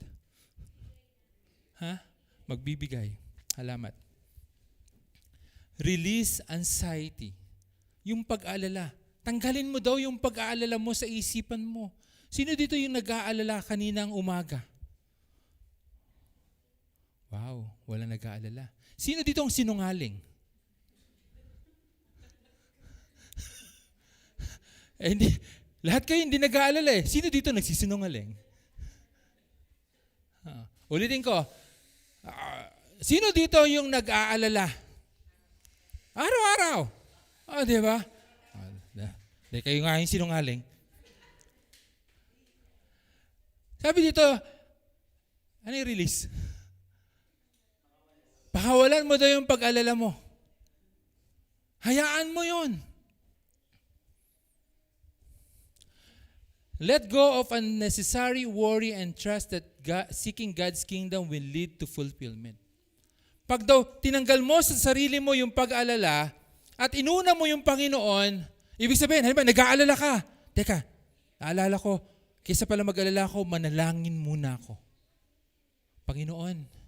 Magbibigay. Salamat. Release anxiety. Yung pag-aalala. Tanggalin mo daw yung pag-aalala mo sa isipan mo. Sino dito yung nag-aalala kaninang umaga? Wow, walang nag-aalala. Sino dito ang sinungaling? Hindi, lahat kayo hindi nag-aalala eh. Sino dito nagsisinungaling? Ulitin ko. Sino dito yung nag-aalala? Araw-araw. Di ba? Di kayo nga yung sinungaling. Sabi dito, ano yung release? Pakawalan mo daw yung pag-alala mo. Hayaan mo yun. Let go of unnecessary worry and trust that seeking God's kingdom will lead to fulfillment. Pag daw tinanggal mo sa sarili mo yung pag-alala at inuna mo yung Panginoon, ibig sabihin, halimbawa, nag-aalala ka. Teka, naalala ko, kaysa pala mag-alala ko, manalangin muna ako. Panginoon,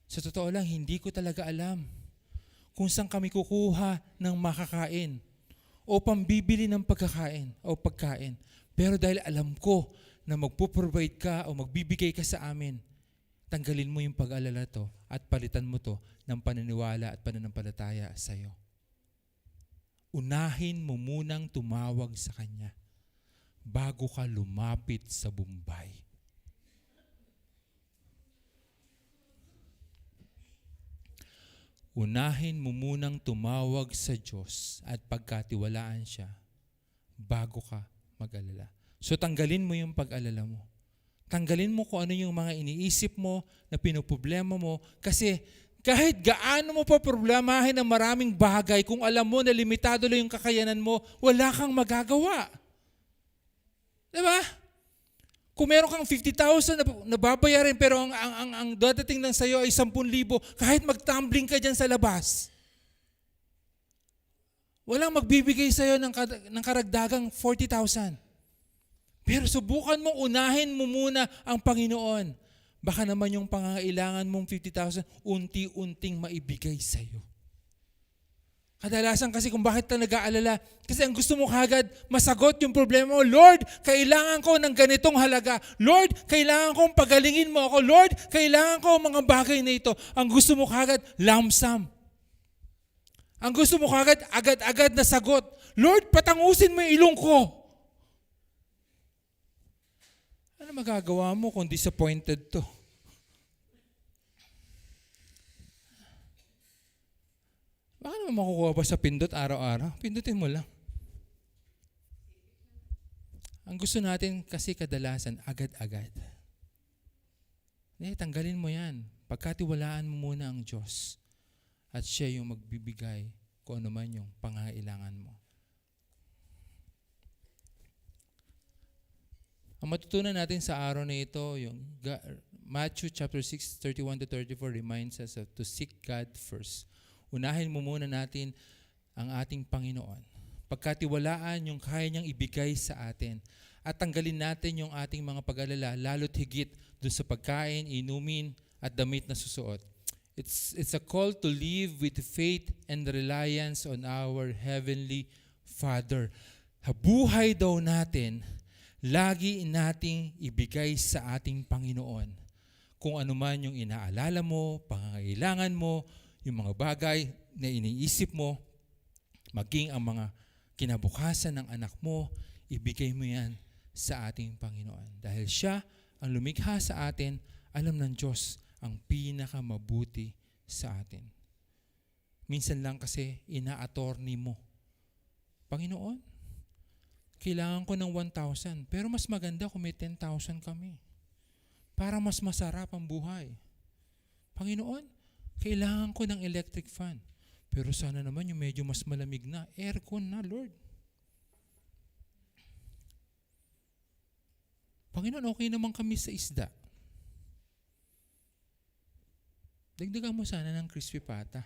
sa totoo lang, hindi ko talaga alam kung saan kami kukuha ng makakain o pambibili ng pagkain. Pero dahil alam ko na magpo-provide ka o magbibigay ka sa amin, tanggalin mo yung pag-alala to at palitan mo to ng paniniwala at pananampalataya sa iyo. Unahin mo munang tumawag sa Kanya bago ka lumapit sa Bombay. Unahin mo munang tumawag sa Diyos at pagkatiwalaan siya bago ka mag-alala. So tanggalin mo yung pag-alala mo. Tanggalin mo kung ano yung mga iniisip mo na pinoproblema mo kasi kahit gaano mo pa problemahin ang maraming bagay, kung alam mo na limitado lang yung kakayanan mo, wala kang magagawa. Diba? Kung meron kang 50,000 na babayarin pero ang dadating lang sa'yo ay 10,000, kahit mag-tumbling ka dyan sa labas, walang magbibigay sa'yo ng karagdagang 40,000. Pero subukan mong unahin mo muna ang Panginoon. Baka naman yung pangangailangan mong 50,000, unti-unting maibigay sa'yo. Kadalasan kasi kung bakit ka nag-aalala, kasi ang gusto mo kagad masagot yung problema mo, Lord, kailangan ko ng ganitong halaga. Lord, kailangan kong pagalingin mo ako. Lord, kailangan ko mga bagay na ito. Ang gusto mo kagad, lump sum. Ang gusto mo kagad, agad-agad na sagot. Lord, patangusin mo yung ilong ko. Ano magagawa mo kung disappointed to? Baka naman makukuha pa sa pindot araw-araw. Pindutin mo lang. Ang gusto natin kasi kadalasan, agad-agad. Tanggalin mo yan. Pagkatiwalaan mo muna ang Diyos. At siya yung magbibigay kung ano man yung pangangailangan mo. Ang matutunan natin sa araw na ito, yung Matthew chapter 6, 31-34 reminds us to seek God first. Unahin mo muna natin ang ating Panginoon. Pagkatiwalaan yung kaya niyang ibigay sa atin. At tanggalin natin yung ating mga pag-alala, lalo't higit dun sa pagkain, inumin, at damit na susuot. It's a call to live with faith and reliance on our Heavenly Father. Buhay daw natin, lagi nating ibigay sa ating Panginoon. Kung ano man yung inaalala mo, pangangailangan mo, yung mga bagay na iniisip mo, maging ang mga kinabukasan ng anak mo, ibigay mo yan sa ating Panginoon. Dahil siya ang lumikha sa atin, alam ng Diyos ang pinakamabuti sa atin. Minsan lang kasi ina-attorney mo, Panginoon, kailangan ko ng 1,000. Pero mas maganda kung may 10,000 kami. Para mas masarap ang buhay. Panginoon, kailangan ko ng electric fan. Pero sana naman yung medyo mas malamig na. Aircon na, Lord. Panginoon, okay naman kami sa isda. Dagdagan mo sana ng crispy pata.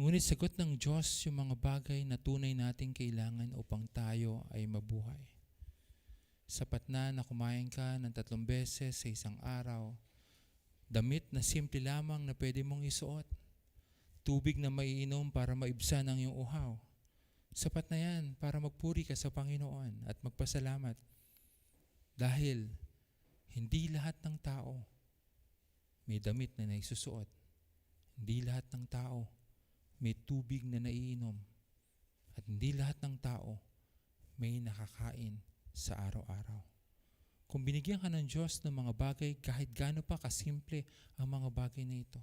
Ngunit sagot ng Diyos yung mga bagay na tunay nating kailangan upang tayo ay mabuhay. Sapat na kumain ka ng 3 beses sa isang araw, damit na simple lamang na pwede mong isuot, tubig na maiinom para maibsan ang iyong uhaw. Sapat na yan para magpuri ka sa Panginoon at magpasalamat. Dahil hindi lahat ng tao may damit na naisusuot. Hindi lahat ng tao may tubig na naiinom. At hindi lahat ng tao may nakakain sa araw-araw. Kung binigyan ka ng Diyos ng mga bagay, kahit gaano pa kasimple ang mga bagay na ito,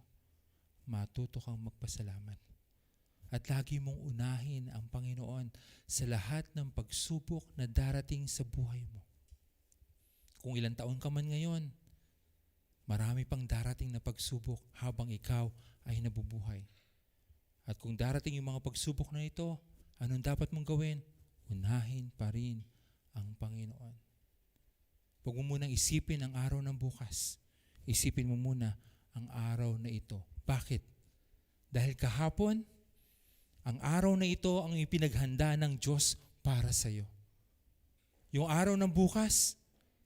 matuto kang magpasalamat. At lagi mong unahin ang Panginoon sa lahat ng pagsubok na darating sa buhay mo. Kung ilang taon ka man ngayon, marami pang darating na pagsubok habang ikaw ay nabubuhay. At kung darating yung mga pagsubok na ito, anong dapat mong gawin? Unahin pa rin ang Panginoon. Huwag mo munang isipin ang araw ng bukas. Isipin mo muna ang araw na ito. Bakit? Dahil kahapon, ang araw na ito ang ipinaghanda ng Diyos para sa iyo. Yung araw ng bukas,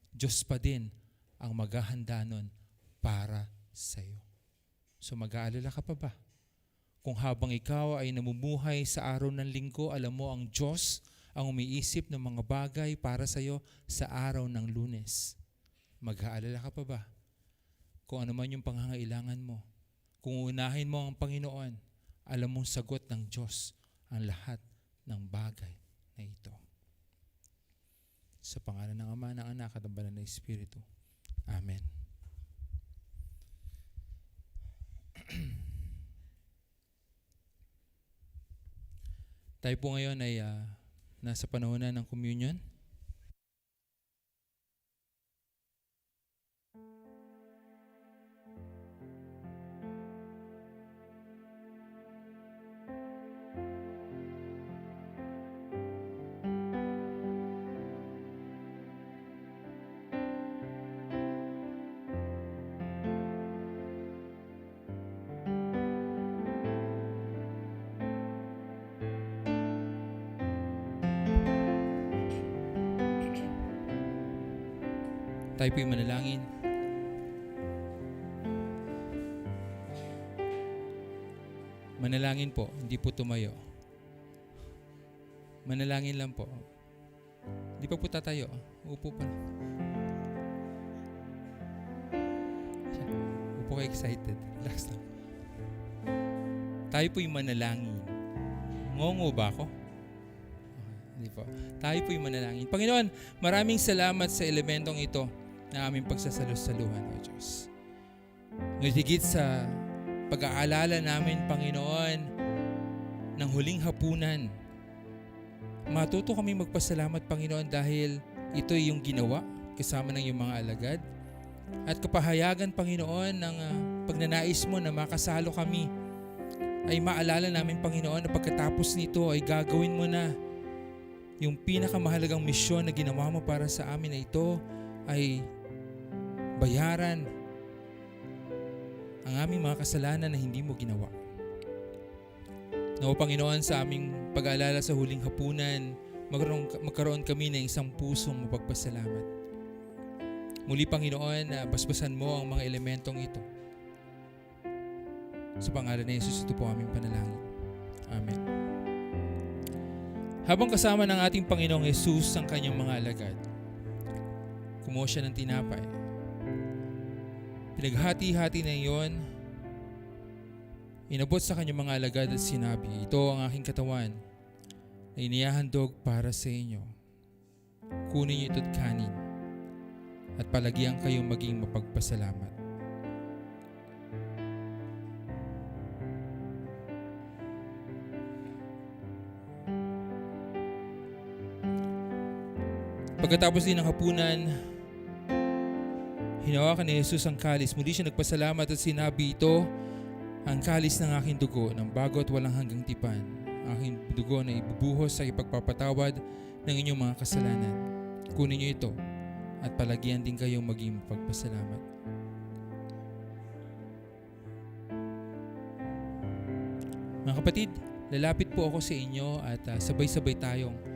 Diyos pa din ang maghahanda nun para sa iyo. So mag-aalala ka pa ba? Kung habang ikaw ay namumuhay sa araw ng linggo, alam mo ang Diyos ang umiisip ng mga bagay para sa iyo sa araw ng Lunes. Mag-aalala ka pa ba? Kung ano man yung pangangailangan mo, kung unahin mo ang Panginoon, alam mong sagot ng Diyos ang lahat ng bagay na ito. Sa pangalan ng Ama, ng Anak, at ng Banal na Espiritu. Amen. Tayo po ngayon ay nasa panahon na ng communion. Tayo po'y manalangin. Manalangin po, hindi po tumayo. Manalangin lang po. Hindi pa po tatayo. Upo pa. Upo ka excited. Relax lang. Tayo po'y manalangin. Ngongo ba ako? Hindi po. Tayo po'y manalangin. Panginoon, maraming salamat sa elementong ito na aming pagsasalos-saluhan, O Diyos. Ngunit higit sa pag-aalala namin, Panginoon, ng huling hapunan, matuto kami magpasalamat, Panginoon, dahil ito ay yung ginawa kasama ng iyong mga alagad. At kapahayagan, Panginoon, ng pagnanais mo na makasalo kami, ay maalala namin, Panginoon, na pagkatapos nito ay gagawin mo na yung pinakamahalagang misyon na ginawa mo para sa amin na ito ay bayaran ang aming mga kasalanan na hindi mo ginawa. Nawa, Panginoon, sa aming pag-aalala sa huling hapunan, magkaroon kami ng isang pusong mapagpasalamat. Muli, Panginoon, basbasan mo ang mga elementong ito. Sa pangalan ni Jesus, ito po aming panalangin. Amen. Habang kasama ng ating Panginoong Jesus ang kanyang mga alagad, kumuha siya ng tinapay. Pinaghati-hati na iyon, inabot sa kanyang mga alagad at sinabi, ito ang aking katawan na inihahandog para sa inyo. Kunin niyo ito at kanin. at palagian kayong maging mapagpasalamat. Pagkatapos din ng hapunan, hinawakan ni Jesus ang kalis. Muli siya nagpasalamat at sinabi, ito ang kalis ng aking dugo ng bago at walang hanggang tipan. Aking dugo na ibubuhos sa ipagpapatawad ng inyong mga kasalanan. Kunin niyo ito at palagian din kayong maging mapagpasalamat. Mga kapatid, lalapit po ako sa inyo at sabay-sabay tayong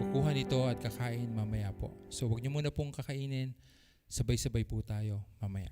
kukuha nito at kakain mamaya po. So huwag niyo muna pong kakainin, sabay-sabay po tayo mamaya.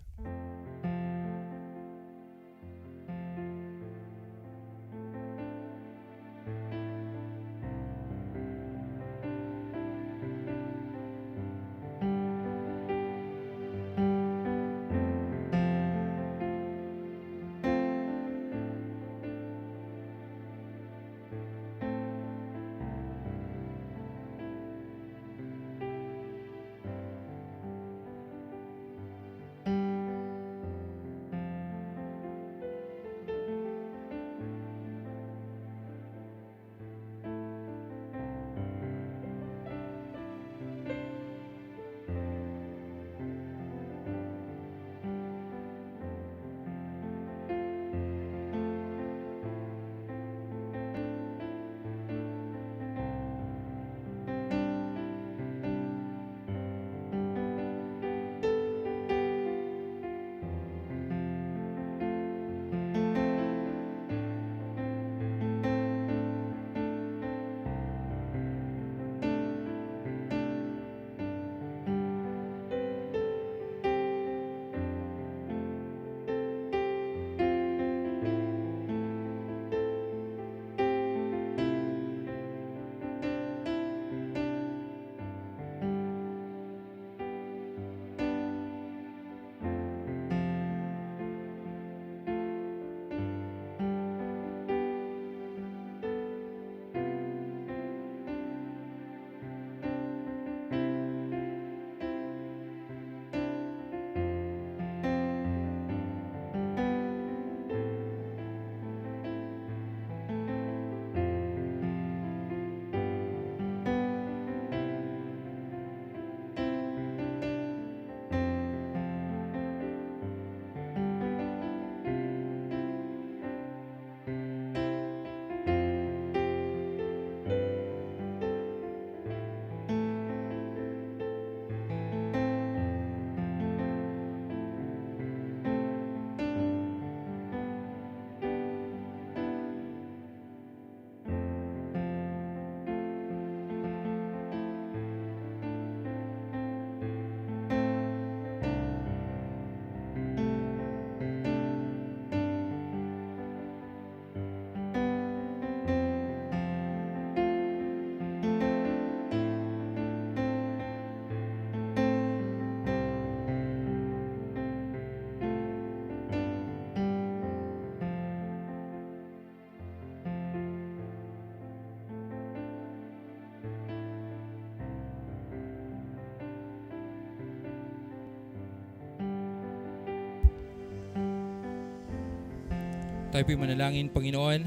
Tayo po'y manalangin. Panginoon,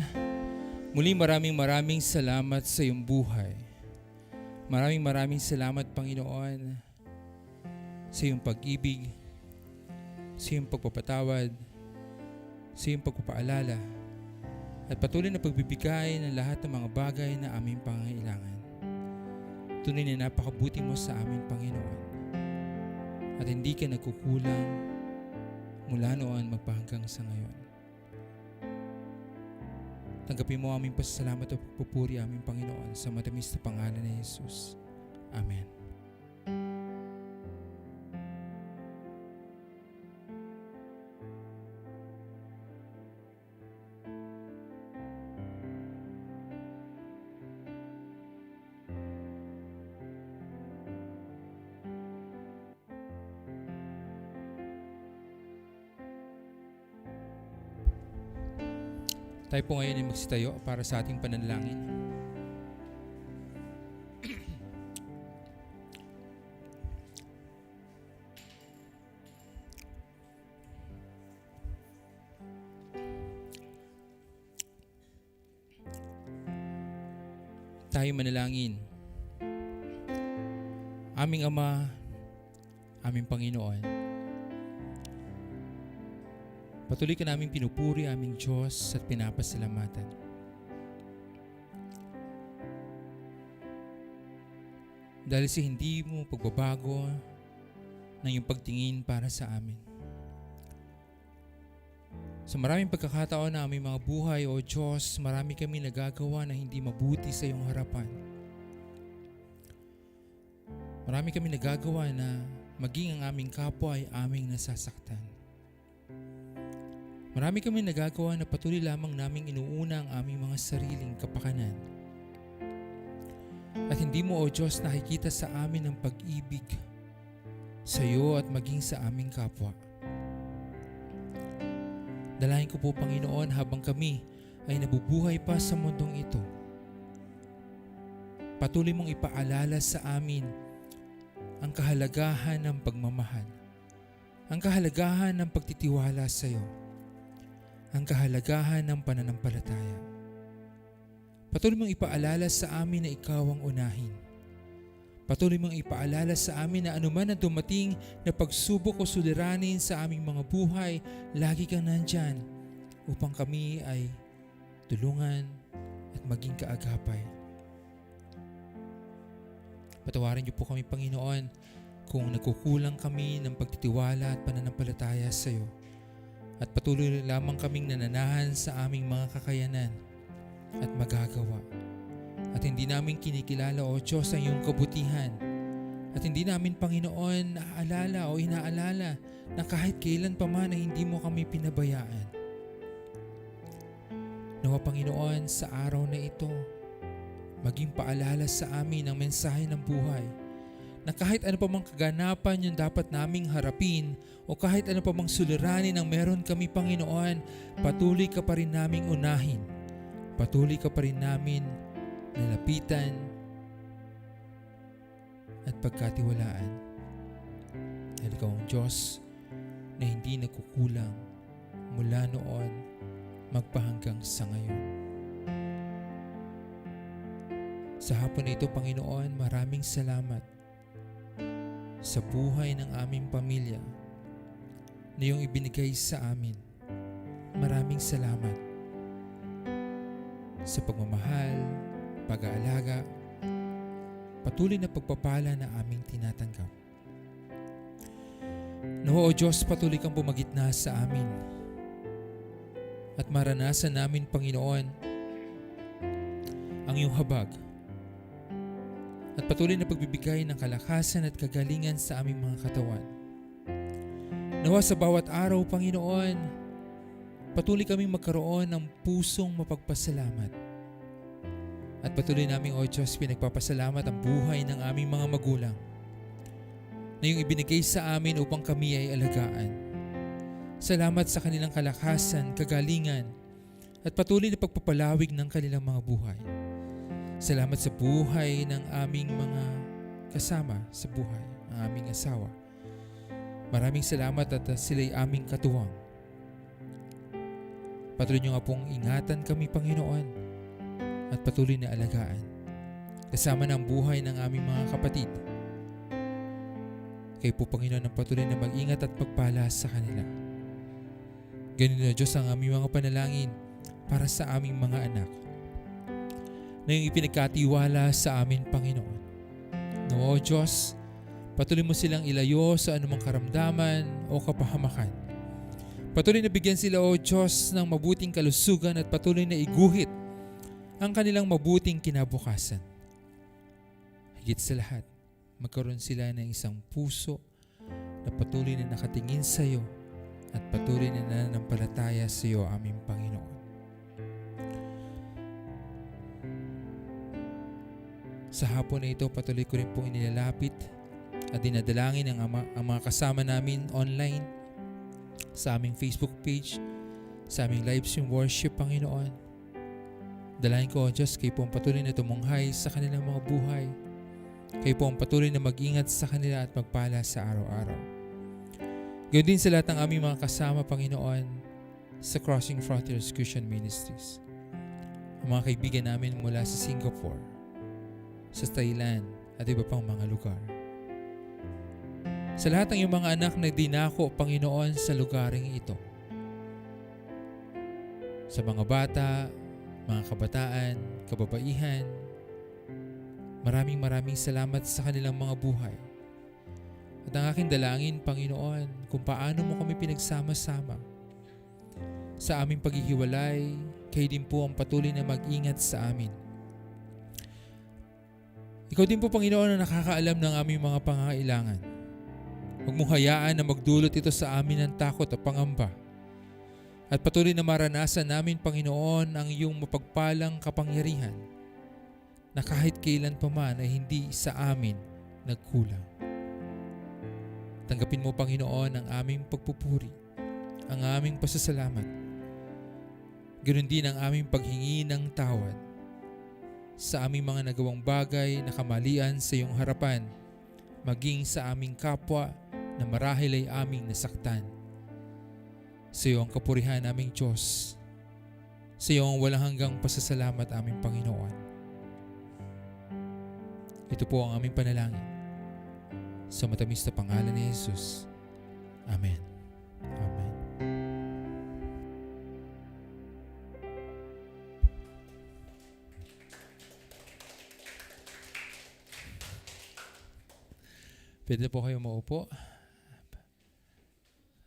muli maraming salamat sa iyong buhay. Maraming salamat, Panginoon, sa iyong pag-ibig, sa iyong pagpapatawad, sa iyong pagpapaalala, at patuloy na pagbibigay ng lahat ng mga bagay na aming pangangailangan. Tunay na napakabuti mo sa amin, Panginoon, at hindi ka nagkukulang mula noon magpahanggang sa ngayon. Tanggapin mo aming pasasalamat at pagpupuri aming Panginoon sa matamis na pangalan ni Jesus. Amen. Tayo po ngayon ay magsitayo para sa ating pananalangin. Tayo manalangin. Aming Ama, aming Panginoon, patuloy ka namin pinupuri, aming Diyos, at pinapasalamatan. Dahil sa hindi mo pagbabago ng iyong pagtingin para sa amin. Sa maraming pagkakataon na aming mga buhay, O Diyos, marami kami nagagawa na hindi mabuti sa iyong harapan. Marami kami nagagawa na maging ang aming kapwa ay aming nasasaktan. Marami kami nagagawa na patuloy lamang naming inuuna ang aming mga sariling kapakanan. At hindi mo, O Diyos, nakikita sa amin ang pag-ibig sa iyo at maging sa aming kapwa. Dalahin ko po, Panginoon, habang kami ay nabubuhay pa sa mundong ito, patuloy mong ipaalala sa amin ang kahalagahan ng pagmamahal, ang kahalagahan ng pagtitiwala sa iyo, ang kahalagahan ng pananampalataya. Patuloy mong ipaalala sa amin na ikaw ang unahin. Patuloy mong ipaalala sa amin na anuman ang dumating na pagsubok o suliranin sa aming mga buhay, lagi kang nandyan upang kami ay tulungan at maging kaagapay. Patawarin niyo po kami, Panginoon, kung nagkukulang kami ng pagtitiwala at pananampalataya sa iyo. At patuloy lamang kaming nananahan sa aming mga kakayanan at magagawa. At hindi namin kinikilala, O Diyos, ang iyong kabutihan. At hindi namin, Panginoon, naaalala o inaalala na kahit kailan pa man ay hindi mo kami pinabayaan. Nawa, Panginoon, sa araw na ito, maging paalala sa amin ang mensahe ng buhay na kahit ano pa mang kaganapan yung dapat naming harapin o kahit ano pa mang suliranin ang meron kami, Panginoon, patuloy ka pa rin naming unahin. Patuloy ka pa rin namin nalapitan at pagkatiwalaan. Dahil ikaw ang Diyos na hindi nagkukulang mula noon magpahanggang sa ngayon. Sa hapon na ito, Panginoon, maraming salamat sa buhay ng aming pamilya na iyong ibinigay sa amin. Maraming salamat sa pagmamahal, pag-aalaga, patuloy na pagpapala na aming tinatanggap. Nawa, O Diyos, patuloy kang pumagitna sa amin at maranasan namin, Panginoon, ang iyong habag at patuloy na pagbibigay ng kalakasan at kagalingan sa aming mga katawan. Nawa sa bawat araw, Panginoon, patuloy kaming magkaroon ng pusong mapagpasalamat. At patuloy namin, O Diyos, pinagpapasalamat ang buhay ng aming mga magulang na iyong ibinigay sa amin upang kami ay alagaan. Salamat sa kanilang kalakasan, kagalingan, at patuloy na pagpapalawig ng kanilang mga buhay. Salamat sa buhay ng aming mga kasama sa buhay, ang aming asawa. Maraming salamat at sila'y aming katuwang. Patuloy niyo nga pong ingatan kami, Panginoon, at patuloy na alagaan. Kasama ng buhay ng aming mga kapatid. Kayo po, Panginoon, ang patuloy na mag-ingat at pagpala sa kanila. Ganun na, Diyos, ang aming mga panalangin para sa aming mga anak na yung ipinagkatiwala sa amin, Panginoon. Nawa, O Diyos, patuloy mo silang ilayo sa anumang karamdaman o kapahamakan. Patuloy na bigyan sila, O Diyos, ng mabuting kalusugan at patuloy na iguhit ang kanilang mabuting kinabukasan. Higit sa lahat, magkaroon sila ng isang puso na patuloy na nakatingin sa iyo at patuloy na nananampalataya sa iyo, aming Panginoon. Sa hapon na ito, patuloy ko rin pong inilalapit at dinadalangin ang mga kasama namin online sa aming Facebook page, sa aming live stream worship, Panginoon. Dalahin ko, O Diyos, kayo po ang patuloy na tumunghay sa kanilang mga buhay. Kayo po ang patuloy na mag-ingat sa kanila at magpala sa araw-araw. Gayon din sa lahat ng aming mga kasama, Panginoon, sa Crossing Frontiers Christian Ministries. Ang mga kaibigan namin mula sa Singapore, sa Thailand at iba pang mga lugar. Sa lahat ng iyong mga anak na dinako, Panginoon, sa lugaring ito. Sa mga bata, mga kabataan, kababaihan, maraming salamat sa kanilang mga buhay. At ang aking dalangin, Panginoon, kung paano mo kami pinagsama-sama sa aming paghihiwalay, kayo din po ang patuloy na mag-ingat sa amin. Ikaw din po, Panginoon, na nakakaalam ng aming mga pangangailangan. Huwag mong hayaan na magdulot ito sa amin ng takot at pangamba. At patuloy na maranasan namin, Panginoon, ang iyong mapagpalang kapangyarihan na kahit kailan pa man ay hindi sa amin nagkulang. Tanggapin mo, Panginoon, ang aming pagpupuri, ang aming pasasalamat. Ganoon din ang aming paghingi ng tawad sa aming mga nagawang bagay na kamalian sa iyong harapan, maging sa aming kapwa na marahil ay aming nasaktan. Sa iyo ang kapurihan aming Diyos. Sa iyo ang walang hanggang pasasalamat aming Panginoon. Ito po ang aming panalangin. Sa matamis na pangalan ni Jesus. Amen. Amen. Pwede po kayo maupo.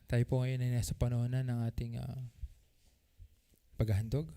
Tayo po ngayon ay nasa panahon na ng ating paghahandog.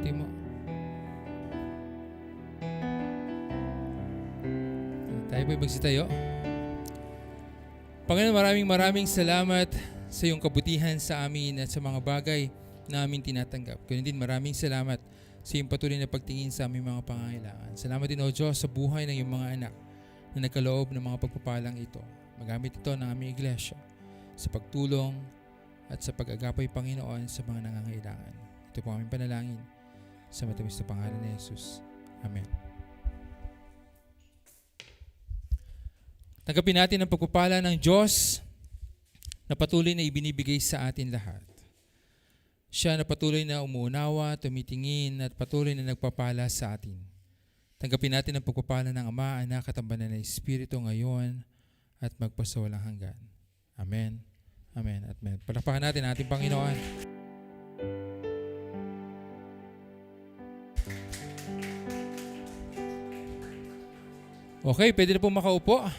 Timo. Tayo po'y magsitayo. Panginoon, maraming salamat sa iyong kabutihan sa amin at sa mga bagay na aming tinatanggap. Ganun din maraming salamat sa iyong patuloy na pagtingin sa aming mga pangangailangan. Salamat din, O Diyos, sa buhay ng iyong mga anak na nagkaloob ng mga pagpapalang ito. Magamit ito ng aming iglesia sa pagtulong at sa pag-agapay, Panginoon, sa mga nangangailangan. Ito po aming panalangin sa matamis na pangalan ni Jesus. Amen. Tanggapin natin ang pagpapala ng Diyos na patuloy na ibinibigay sa atin lahat. Siya na patuloy na umuunawa, tumitingin at patuloy na nagpapala sa atin. Tanggapin natin ang pagpapala ng Ama, Anak at ang Banal na Espiritu ngayon at magpasawalang hanggan. Amen. Amen. Amen. Palakpakan natin ang ating Panginoon. Okay, pwede na po makaupo.